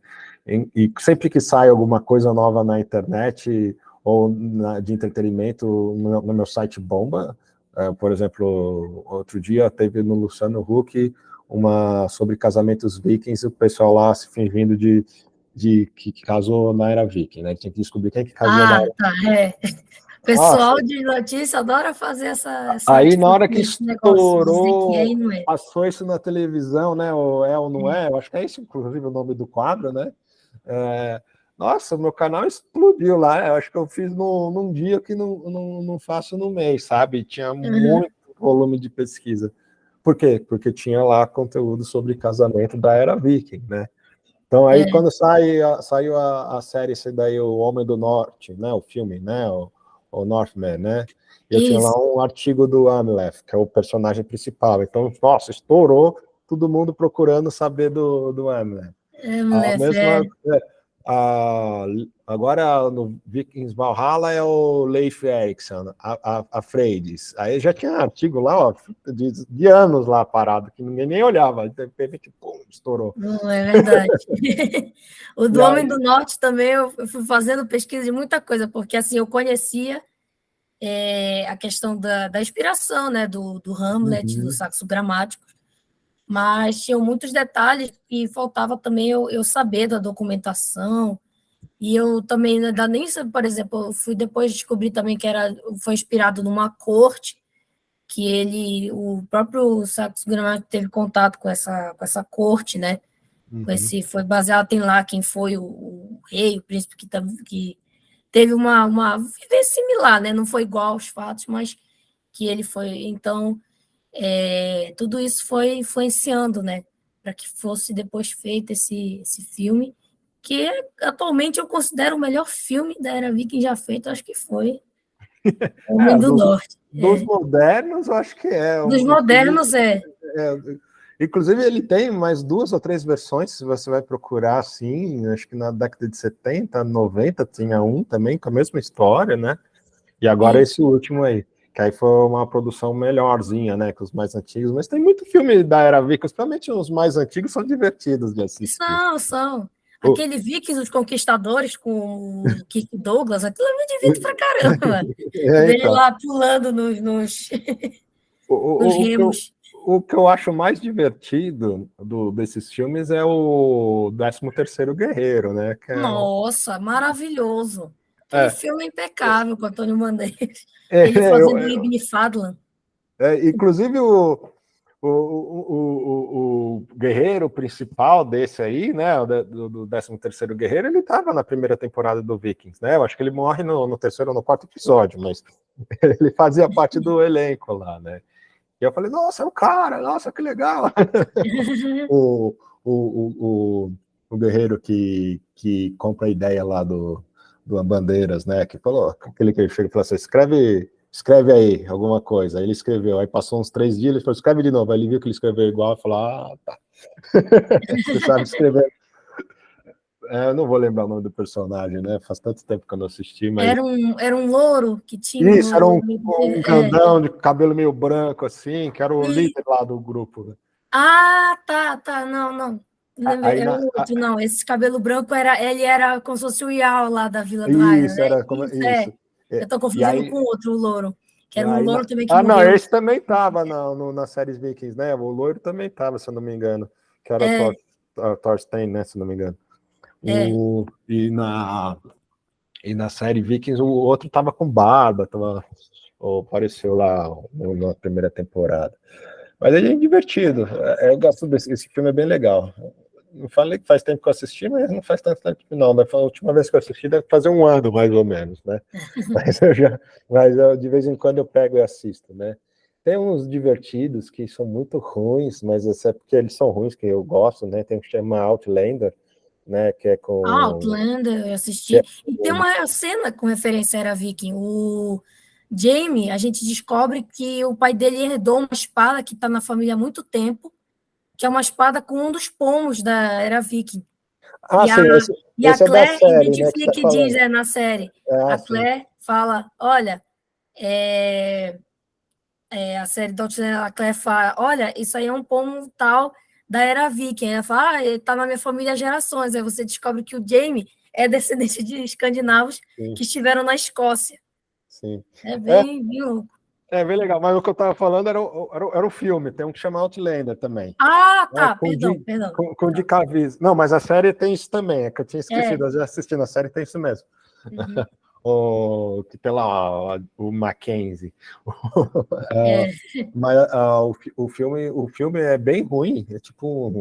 Speaker 2: E sempre que sai alguma coisa nova na internet ou de entretenimento, no meu site bomba. Por exemplo, outro dia teve no Luciano Huck uma sobre casamentos vikings, o pessoal lá se fingindo de que casou na era viking, né? Tinha que descobrir quem que casou na era.
Speaker 1: Tá, O pessoal
Speaker 2: Nossa,
Speaker 1: de notícia adora fazer
Speaker 2: aí na
Speaker 1: tipo,
Speaker 2: hora que
Speaker 1: esse negócio, dizer que é e
Speaker 2: estourou,
Speaker 1: não é.
Speaker 2: passou isso na televisão, né? Ou não é? Eu acho que é isso, inclusive, o nome do quadro, né? Nossa, meu canal explodiu lá. Eu acho que eu fiz num dia que não faço no mês, sabe? Tinha muito volume de pesquisa. Por quê? Porque tinha lá conteúdo sobre casamento da era viking, né? Então aí quando saiu a série esse daí, O Homem do Norte, né? O filme, né? O Northman, né? E eu tinha lá um artigo do Amleth, que é o personagem principal. Então, nossa, estourou todo mundo procurando saber do Amleth. A mesma, agora no Vikings Valhalla é o Leif Erikson, a Freydis. Aí já tinha artigo lá, ó, de anos lá parado, que ninguém nem olhava. De repente, pum, estourou.
Speaker 1: Não é verdade. O do
Speaker 2: E
Speaker 1: Homem
Speaker 2: aí,
Speaker 1: do Norte também, eu fui fazendo pesquisa de muita coisa, porque assim, eu conhecia a questão da inspiração, né, do Hamlet, do Saxo Gramático, mas tinham muitos detalhes e faltava também eu saber da documentação. E eu também ainda nem sei, por exemplo, eu fui depois descobrir também que foi inspirado numa corte que o próprio Saxo Grammaticus teve contato com essa corte, né? Foi baseado, tem lá quem foi o rei, o príncipe que teve uma vida similar, né? Não foi igual aos fatos, mas que ele foi. Então, tudo isso foi influenciando, né? Para que fosse depois feito esse filme, que atualmente eu considero o melhor filme da Era Viking já feito, acho que foi Homem do Norte.
Speaker 2: dos modernos, eu acho que é.
Speaker 1: Dos modernos,
Speaker 2: Inclusive, ele tem mais 2 ou 3 versões, se você vai procurar, assim, acho que na década de 70, 90 tinha um também, com a mesma história, né? E agora esse último aí, que aí foi uma produção melhorzinha, né, que os mais antigos, mas tem muito filme da Era Viking, principalmente os mais antigos, são divertidos de assistir.
Speaker 1: São. Aquele Vikings, os Conquistadores, com o Kirk Douglas, aquilo eu me divirto pra caramba. Dele
Speaker 2: Então,
Speaker 1: lá pulando nos
Speaker 2: o, o, que eu,
Speaker 1: remos.
Speaker 2: o que eu acho mais divertido desses filmes é o 13º Guerreiro, né?
Speaker 1: Nossa, maravilhoso. Aquele
Speaker 2: É,
Speaker 1: filme é impecável com Antônio Bandeiras.
Speaker 2: é,
Speaker 1: Ele
Speaker 2: eu,
Speaker 1: fazendo o Ibn Fadlan.
Speaker 2: inclusive o guerreiro principal desse aí, né, do 13º Guerreiro, ele estava na primeira temporada do Vikings, né? Eu acho que ele morre no terceiro ou no quarto episódio, mas ele fazia parte do elenco lá, né? E eu falei, nossa, é o cara, nossa, que legal. o, o, o, o guerreiro que compra a ideia lá do Bandeiras, né? Que falou, aquele que ele chega e falou assim, escreve aí alguma coisa. Aí ele escreveu, aí passou uns 3 dias, ele falou, escreve de novo. Aí ele viu que ele escreveu igual e falou, tá. Você sabe escrever. Eu não vou lembrar o nome do personagem, né? Faz tanto tempo que eu não assisti, mas.
Speaker 1: Era um louro que tinha
Speaker 2: Isso, era um
Speaker 1: é.
Speaker 2: grandão de cabelo meio branco, assim, que era o líder lá do grupo. Né?
Speaker 1: Tá. Não. Lembrei,
Speaker 2: Aí
Speaker 1: era
Speaker 2: na,
Speaker 1: o outro, não. Esse cabelo branco ele era como se fosse o Ial lá da Vila do Raia,
Speaker 2: isso,
Speaker 1: né?
Speaker 2: era como.
Speaker 1: Isso,
Speaker 2: Isso.
Speaker 1: Eu tô
Speaker 2: E
Speaker 1: confundindo com
Speaker 2: aí,
Speaker 1: o outro, o louro. Que era um
Speaker 2: aí
Speaker 1: louro também que
Speaker 2: não,
Speaker 1: morreu.
Speaker 2: esse também tava na série Vikings, né? O loiro também tava, se eu não me engano. Que era o Thorstein, né? Se eu não me engano.
Speaker 1: É.
Speaker 2: E na série Vikings, o outro tava com barba, apareceu lá na primeira temporada. Mas ele é divertido. Eu gosto desse esse filme, é bem legal. Não falei que faz tempo que eu assisti, mas não faz tanto tempo não. A última vez que eu assisti deve fazer um ano, mais ou menos, né? Mas de vez em quando eu pego e assisto, né? Tem uns divertidos que são muito ruins, mas é porque eles são ruins, que eu gosto, né? Tem um que chama Outlander, né? Que é com...
Speaker 1: Outlander, eu assisti.
Speaker 2: que
Speaker 1: E tem uma cena com referência à Era Viking. O Jaime, a gente descobre que o pai dele herdou uma espada que está na família há muito tempo, que é uma espada com um dos pomos da Era Viking.
Speaker 2: Ah,
Speaker 1: E a,
Speaker 2: sim,
Speaker 1: e a
Speaker 2: esse é da
Speaker 1: Claire
Speaker 2: série, né, que você
Speaker 1: identifica
Speaker 2: está
Speaker 1: e diz
Speaker 2: falando.
Speaker 1: na série.
Speaker 2: Ah,
Speaker 1: A
Speaker 2: sim,
Speaker 1: Claire fala: olha, a série do Outlander, a Claire fala: olha, isso aí é um pomo tal da Era Viking. Ela fala: ele está na minha família há gerações. Aí você descobre que o Jaime é descendente de escandinavos
Speaker 2: sim,
Speaker 1: que estiveram na Escócia.
Speaker 2: sim.
Speaker 1: É
Speaker 2: É,
Speaker 1: bem louco.
Speaker 2: é bem legal, mas o que eu estava falando era o filme, tem um que chama Outlander também.
Speaker 1: Ah,
Speaker 2: É,
Speaker 1: tá, perdão, perdão.
Speaker 2: com o
Speaker 1: Tá.
Speaker 2: Dick Caviezel. Não, mas a série tem isso também, é que eu tinha
Speaker 1: É.
Speaker 2: esquecido, eu já assisti na série, tem isso mesmo.
Speaker 1: Uhum.
Speaker 2: Que tem lá o Mackenzie.
Speaker 1: É.
Speaker 2: Mas o filme é bem ruim, é tipo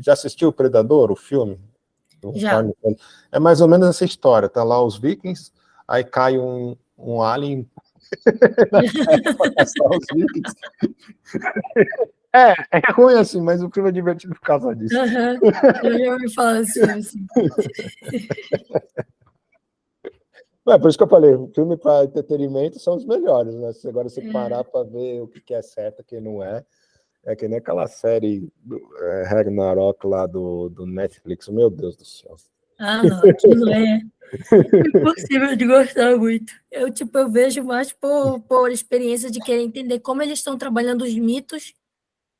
Speaker 2: já assistiu o Predador, o filme?
Speaker 1: Já.
Speaker 2: É mais ou menos essa história, tá lá os vikings, aí cai um alien para caçar os vikings. É ruim assim, mas o filme é divertido por causa disso.
Speaker 1: Uhum. Eu já ouvi falar desse filme, assim.
Speaker 2: É por isso que eu falei, o filme para entretenimento são os melhores, né? Se agora você parar para ver o que é certo, o que não é, é que nem aquela série Ragnarok lá do Netflix, meu Deus do céu.
Speaker 1: Ah, não, aquilo é impossível de gostar muito. Eu vejo mais por experiência de querer entender como eles estão trabalhando os mitos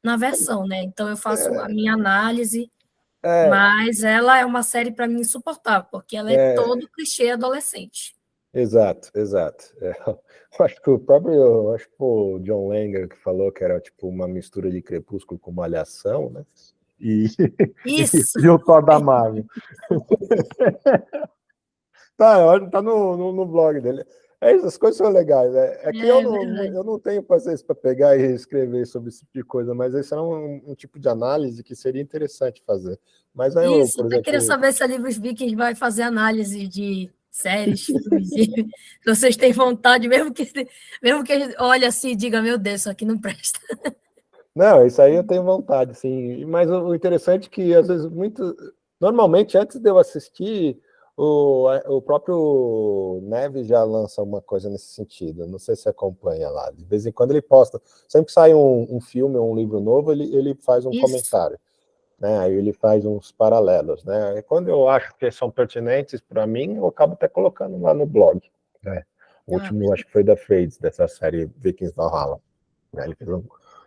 Speaker 1: na versão, né? Então eu faço a minha análise,
Speaker 2: É,
Speaker 1: mas ela é uma série para mim insuportável, porque ela é
Speaker 2: é,
Speaker 1: todo clichê adolescente.
Speaker 2: exato, exato. Eu acho que o John Langer que falou que era tipo uma mistura de Crepúsculo com Malhação, né? E,
Speaker 1: Isso!
Speaker 2: e o Thor da Marvel. Tá no blog dele. É isso, as coisas são legais. É que
Speaker 1: É verdade.
Speaker 2: eu não tenho paciência para pegar e escrever sobre esse tipo de coisa, mas esse é um tipo de análise que seria interessante fazer. Mas aí eu,
Speaker 1: Isso,
Speaker 2: por
Speaker 1: até queria
Speaker 2: exemplo,
Speaker 1: saber se a Livros Vikings vai fazer análise de séries, filmes, se vocês têm vontade, mesmo que olhe assim e diga, meu Deus, isso aqui não presta.
Speaker 2: não, isso aí eu tenho vontade, sim. Mas o interessante é que, às vezes, muito. Normalmente, antes de eu assistir, o próprio Neves já lança uma coisa nesse sentido. Não sei se acompanha lá. De vez em quando ele posta. Sempre que sai um filme ou um livro novo, ele faz um
Speaker 1: Isso.
Speaker 2: comentário. Né? Aí ele faz uns paralelos. Né? E quando eu acho que são pertinentes para mim, eu acabo até colocando lá no blog. Né? O
Speaker 1: Ah,
Speaker 2: último, acho que foi da Fades, dessa série Vikings Valhalla. Né?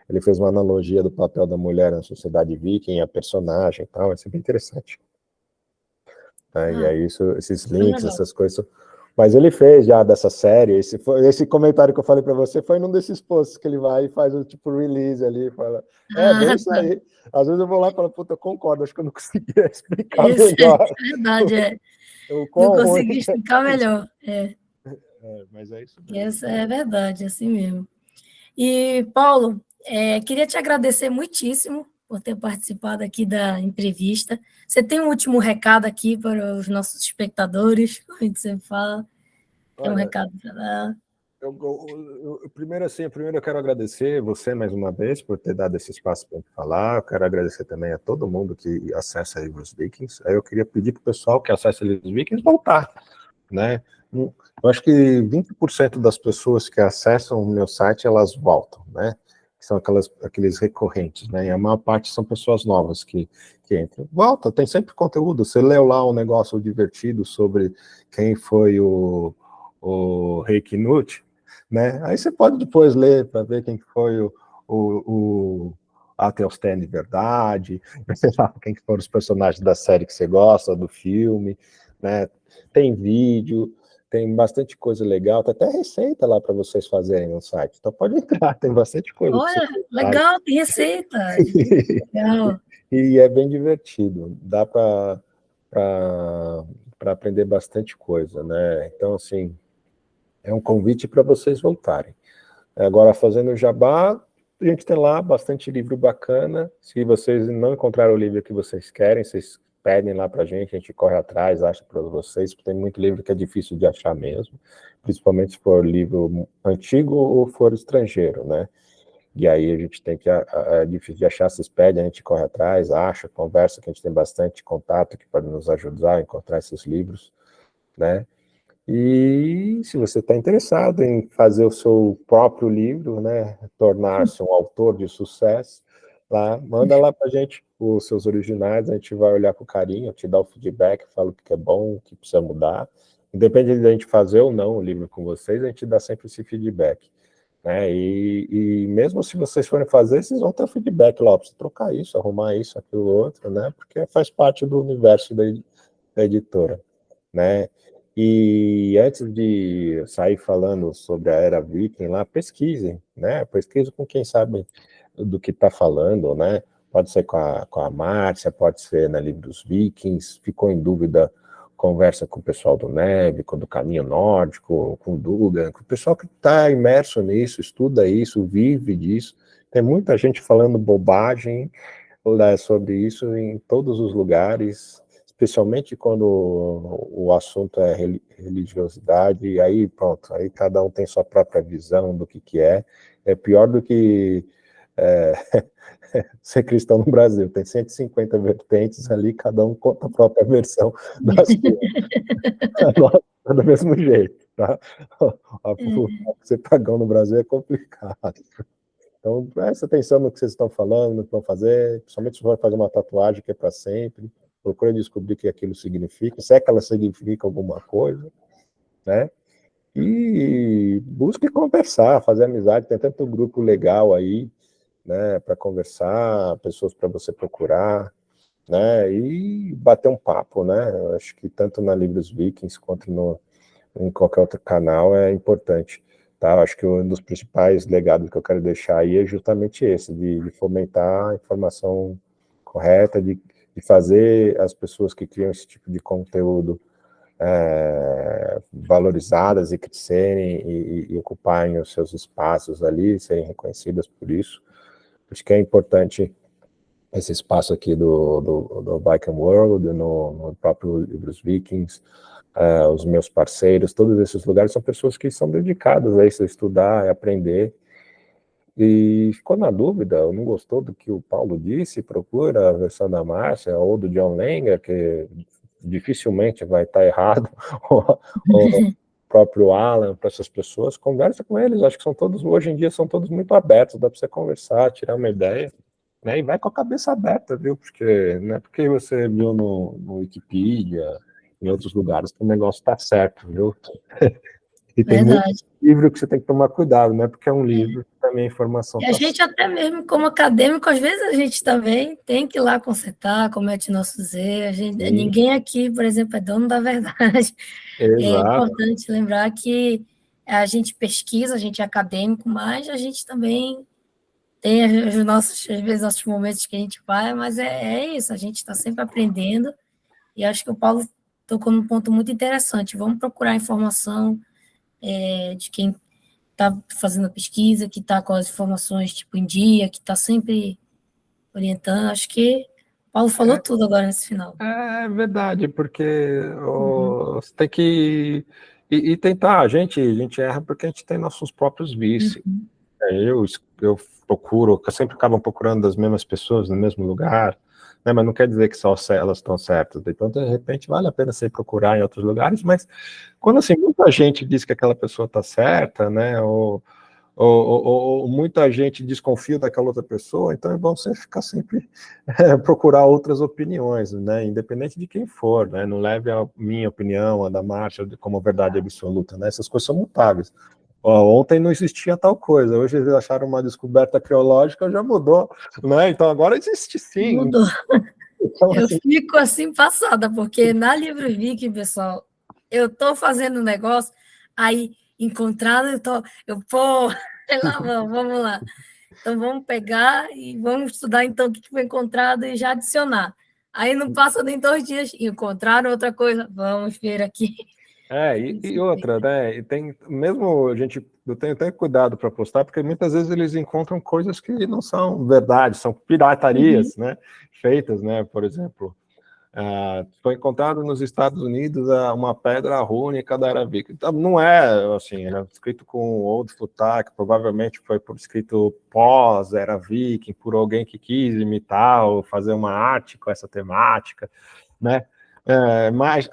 Speaker 2: Ele fez uma analogia do papel da mulher na sociedade viking, a personagem e tal, vai ser bem interessante. Né? E
Speaker 1: ah,
Speaker 2: aí esses
Speaker 1: bem
Speaker 2: links,
Speaker 1: legal.
Speaker 2: essas coisas. Mas ele fez já dessa série, esse comentário que eu falei para você foi num desses posts que ele vai e faz o tipo release ali, fala, bem
Speaker 1: Ah,
Speaker 2: isso
Speaker 1: tá.
Speaker 2: aí. Às vezes eu vou lá e falo, puta, eu concordo, acho que eu não conseguia explicar
Speaker 1: Isso
Speaker 2: melhor
Speaker 1: é verdade, é.
Speaker 2: o
Speaker 1: Não
Speaker 2: quão ruim
Speaker 1: consegui
Speaker 2: é.
Speaker 1: explicar melhor. É,
Speaker 2: Mas é isso mesmo.
Speaker 1: essa é verdade, assim mesmo. E, Paulo, queria te agradecer muitíssimo por ter participado aqui da entrevista. Você tem um último recado aqui para os nossos espectadores, como a gente sempre fala? Tem um
Speaker 2: Olha,
Speaker 1: recado para dar?
Speaker 2: primeiro eu quero agradecer você mais uma vez por ter dado esse espaço para eu falar. Eu quero agradecer também a todo mundo que acessa Livros Vikings. Aí eu queria pedir para o pessoal que acessa Livros Vikings voltar, né? Eu acho que 20% das pessoas que acessam o meu site, elas voltam, né? São aqueles recorrentes, né? E a maior parte são pessoas novas que entram. Volta, tem sempre conteúdo. Você leu lá um negócio divertido sobre quem foi o Rei Knut, né? Aí você pode depois ler para ver quem foi o Athelstan de verdade, sei lá, quem foram os personagens da série que você gosta, do filme, né? Tem vídeo, tem bastante coisa legal, tem até receita lá para vocês fazerem no site. Então pode entrar, tem bastante coisa para você
Speaker 1: Olha,
Speaker 2: testar.
Speaker 1: legal, tem receita. Legal.
Speaker 2: E é bem divertido, dá para aprender bastante coisa, né? Então, assim, é um convite para vocês voltarem. Agora, fazendo o jabá, a gente tem lá bastante livro bacana. Se vocês não encontraram o livro que vocês querem, vocês pedem lá para a gente corre atrás, acha para vocês, porque tem muito livro que é difícil de achar mesmo, principalmente se for livro antigo ou for estrangeiro, né? e aí a gente tem que, é difícil de achar, vocês pedem, a gente corre atrás, acha, conversa, que a gente tem bastante contato que pode nos ajudar a encontrar esses livros, né? E se você está interessado em fazer o seu próprio livro, né, tornar-se um autor de sucesso, lá, manda lá para a gente os seus originais, a gente vai olhar com carinho, te dar o feedback, fala o que é bom, o que precisa mudar. Independente de a gente fazer ou não o livro com vocês, a gente dá sempre esse feedback, né? E mesmo se vocês forem fazer, vocês vão ter o feedback lá, precisa trocar isso, arrumar isso, aquilo, outro, né? Porque faz parte do universo da editora, né? E antes de sair falando sobre a Era Viking lá, pesquisem, né? Pesquisem com quem sabe do que está falando, né? Pode ser com a Márcia, pode ser na Livro dos Vikings, ficou em dúvida, conversa com o pessoal do Neve, com o do Caminho Nórdico, com o Dugan, com o pessoal que está imerso nisso, estuda isso, vive disso. Tem muita gente falando bobagem sobre isso em todos os lugares, especialmente quando o assunto é religiosidade, e aí pronto, aí cada um tem sua própria visão do que é pior do que ser cristão no Brasil, tem 150 vertentes ali, cada um conta a própria versão das coisas, do mesmo jeito, tá? Ser pagão no Brasil é complicado. Então, presta atenção no que vocês estão falando, no que vão fazer, principalmente se for fazer uma tatuagem que é para sempre, procure descobrir o que aquilo significa, se é que ela significa alguma coisa, né? E busque conversar, fazer amizade, tem tanto grupo legal aí, né, para conversar, pessoas para você procurar, né, e bater um papo, né? Eu acho que tanto na Livros Vikings quanto em qualquer outro canal é importante. Tá? Acho que um dos principais legados que eu quero deixar aí é justamente esse, de fomentar a informação correta, de fazer as pessoas que criam esse tipo de conteúdo valorizadas e crescerem e ocuparem os seus espaços ali, serem reconhecidas por isso. Acho que é importante esse espaço aqui do Viking World, no próprio Livros Vikings, os meus parceiros, todos esses lugares são pessoas que são dedicadas a isso, a estudar, a aprender. E ficou na dúvida, ou não gostou do que o Paulo disse, procura a versão da Márcia ou do John Langer, que dificilmente vai estar errado, ou o próprio Alan, para essas pessoas, conversa com eles, acho que são todos, hoje em dia, são todos muito abertos, dá para você conversar, tirar uma ideia, né, e vai com a cabeça aberta, viu, porque não é porque você viu no Wikipedia, em outros lugares, que o negócio está certo, viu? E tem muito livro que você tem que tomar cuidado, né? Porque é um livro que também a informação...
Speaker 1: E a gente até mesmo, como acadêmico, às vezes a gente também tem que ir lá consertar, comete nossos erros. Ninguém aqui, por exemplo, é dono da verdade.
Speaker 2: Exato.
Speaker 1: É importante lembrar que a gente pesquisa, a gente é acadêmico, mas a gente também tem às vezes, nossos momentos que a gente vai, mas é isso, a gente está sempre aprendendo. E acho que o Paulo tocou num ponto muito interessante. Vamos procurar informação de quem está fazendo a pesquisa, que está com as informações tipo, em dia, que está sempre orientando. Acho que o Paulo falou tudo agora nesse final.
Speaker 2: É verdade, porque você tem que... E tentar, a gente erra porque a gente tem nossos próprios vícios. Eu procuro, eu sempre acabam procurando as mesmas pessoas no mesmo lugar, né, mas não quer dizer que só elas estão certas. Então, de repente, vale a pena você procurar em outros lugares, mas quando assim, muita gente diz que aquela pessoa está certa, né, ou muita gente desconfia daquela outra pessoa, então é bom você ficar sempre procurar outras opiniões, né, independente de quem for, né, não leve a minha opinião, a da Márcia, como verdade absoluta, né, essas coisas são mutáveis. Ontem não existia tal coisa, hoje eles acharam uma descoberta arqueológica, já mudou, né? Então agora existe sim.
Speaker 1: Mudou. Então, eu fico assim passada, porque na Livro Viking, pessoal, eu estou fazendo um negócio, aí encontrado, pô, lá vamos lá. Então vamos pegar e vamos estudar então o que foi encontrado e já adicionar. Aí não passa nem 2 dias, encontraram outra coisa, vamos ver aqui.
Speaker 2: E outra, né? E tem, mesmo eu tenho até cuidado para postar, porque muitas vezes eles encontram coisas que não são verdade, são piratarias, né? Feitas, né? Por exemplo, Foi encontrado nos Estados Unidos uma pedra rúnica da Era Viking. Então, não é assim, é escrito com Old Futhark, provavelmente foi escrito pós Era Viking, por alguém que quis imitar ou fazer uma arte com essa temática, né? Mas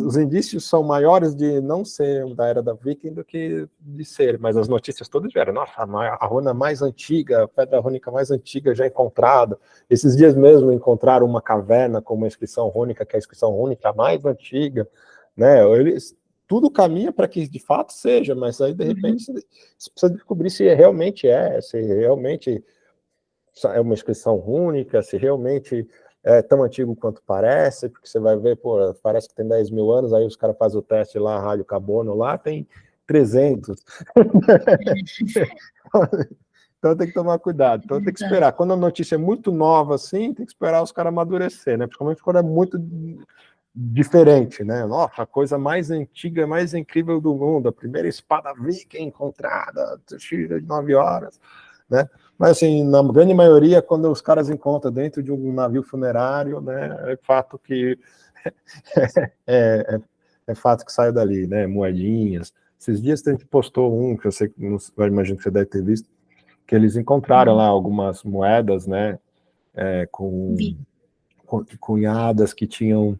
Speaker 2: os indícios são maiores de não ser da Era da Viking do que de ser, mas as notícias todas vieram. Nossa, a runa mais antiga, a pedra rúnica mais antiga já encontrada. Esses dias mesmo encontraram uma caverna com uma inscrição rúnica, que é a inscrição rúnica mais antiga, né? Tudo caminha para que de fato seja, mas aí de repente você precisa descobrir se realmente se realmente é uma inscrição única, se realmente é tão antigo quanto parece, porque você vai ver, pô, parece que tem 10 mil anos, aí os caras fazem o teste lá, rádio carbono, lá tem 300. Então tem que tomar cuidado, então tem que esperar. Quando a notícia é muito nova, assim, tem que esperar os caras amadurecer, né? Principalmente quando é muito diferente, né? Nossa, a coisa mais antiga, mais incrível do mundo, a primeira espada viking encontrada, de 9 horas, né? Mas, assim, na grande maioria, quando os caras encontram dentro de um navio funerário, né, é fato que é fato que saiu dali, né? Moedinhas. Esses dias a gente postou um, que eu sei, eu imagino que você deve ter visto, que eles encontraram lá algumas moedas, né, com cunhadas que tinham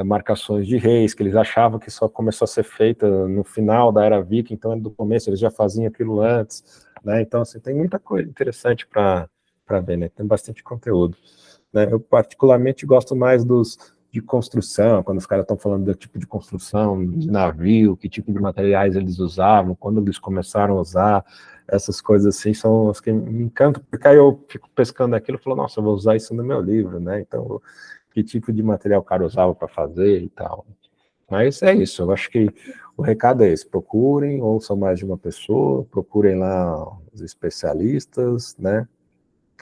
Speaker 2: marcações de reis, que eles achavam que só começou a ser feita no final da Era Viking, então do começo eles já faziam aquilo antes, né? Então, assim, tem muita coisa interessante para ver, né? Tem bastante conteúdo, né? Eu particularmente gosto mais de construção, quando os caras estão falando do tipo de construção de navio, que tipo de materiais eles usavam, quando eles começaram a usar, essas coisas assim são as que me encantam, porque aí eu fico pescando aquilo e falo, nossa, eu vou usar isso no meu livro, né? Então, que tipo de material o cara usava para fazer e tal. Mas é isso, eu acho que o recado é esse, procurem, ouçam mais de uma pessoa, procurem lá os especialistas, né?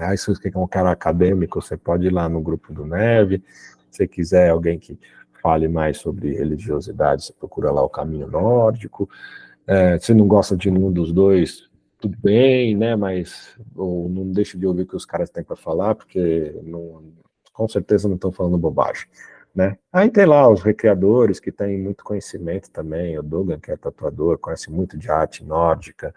Speaker 2: Aí se você quer um cara acadêmico, você pode ir lá no grupo do Neve, se quiser alguém que fale mais sobre religiosidade, você procura lá o Caminho Nórdico, se não gosta de nenhum dos dois, tudo bem, né? Mas ou não deixe de ouvir o que os caras têm para falar, porque com certeza não estão falando bobagem, né? Aí tem lá os recriadores que têm muito conhecimento também, o Dogan, que é tatuador, conhece muito de arte nórdica,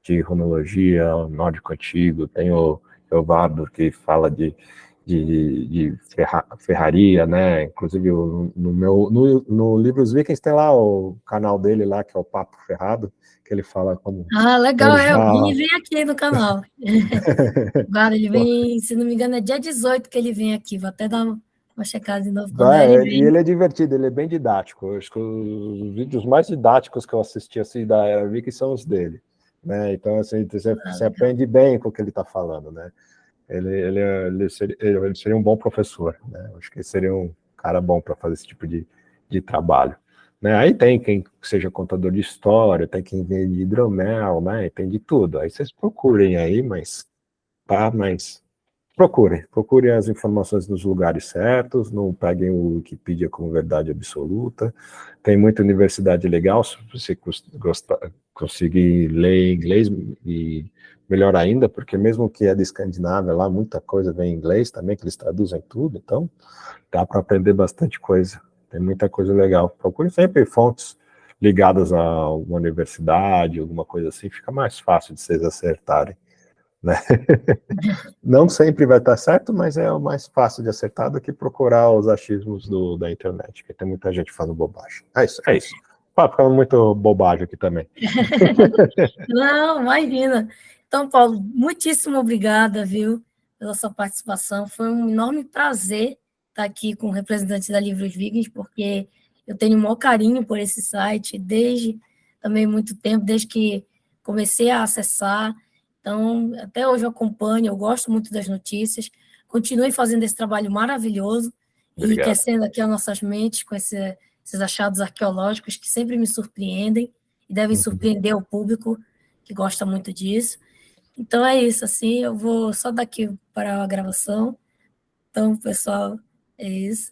Speaker 2: de runologia, nórdico antigo, tem o Elvardo, que fala de ferraria, né? Inclusive no Livros Vikings tem lá o canal dele lá, que é o Papo Ferrado, que ele fala como
Speaker 1: legal,
Speaker 2: forjar.
Speaker 1: ele vem aqui no canal. Agora ele vem, se não me engano, é dia 18 que ele vem aqui, vou até dar uma checada de novo quando ele vem.
Speaker 2: E ele é divertido, ele é bem didático. Eu acho que os vídeos mais didáticos que eu assisti assim, da Era Viking são os dele. Né? Então, assim, você aprende bem com o que ele está falando, né? Ele seria um bom professor, né? Acho que ele seria um cara bom para fazer esse tipo de trabalho. Né? Aí tem quem seja contador de história, tem quem vende hidromel, né? Tem de tudo. Aí vocês procurem aí, mas procurem as informações nos lugares certos, não peguem o Wikipedia como verdade absoluta. Tem muita universidade legal, se você conseguir ler inglês, e melhor ainda, porque mesmo que é da Escandinávia, lá muita coisa vem em inglês também, que eles traduzem tudo, então dá para aprender bastante coisa. Tem muita coisa legal. Procure sempre fontes ligadas a uma universidade, alguma coisa assim, fica mais fácil de vocês acertarem. Né? Não sempre vai estar certo, mas é o mais fácil de acertar do que procurar os achismos da internet, que tem muita gente falando bobagem. É isso, é isso. Falando muito bobagem aqui também.
Speaker 1: Não, imagina. Então, Paulo, muitíssimo obrigada, viu, pela sua participação. Foi um enorme prazer estar aqui com o representante da Livros Vikings, porque eu tenho o maior carinho por esse site desde também muito tempo, desde que comecei a acessar. Então, até hoje eu acompanho, eu gosto muito das notícias. Continue fazendo esse trabalho maravilhoso, enriquecendo aqui as nossas mentes com esses achados arqueológicos que sempre me surpreendem e devem surpreender o público que gosta muito disso. Então é isso, assim, eu vou só daqui para a gravação. Então, pessoal, é isso.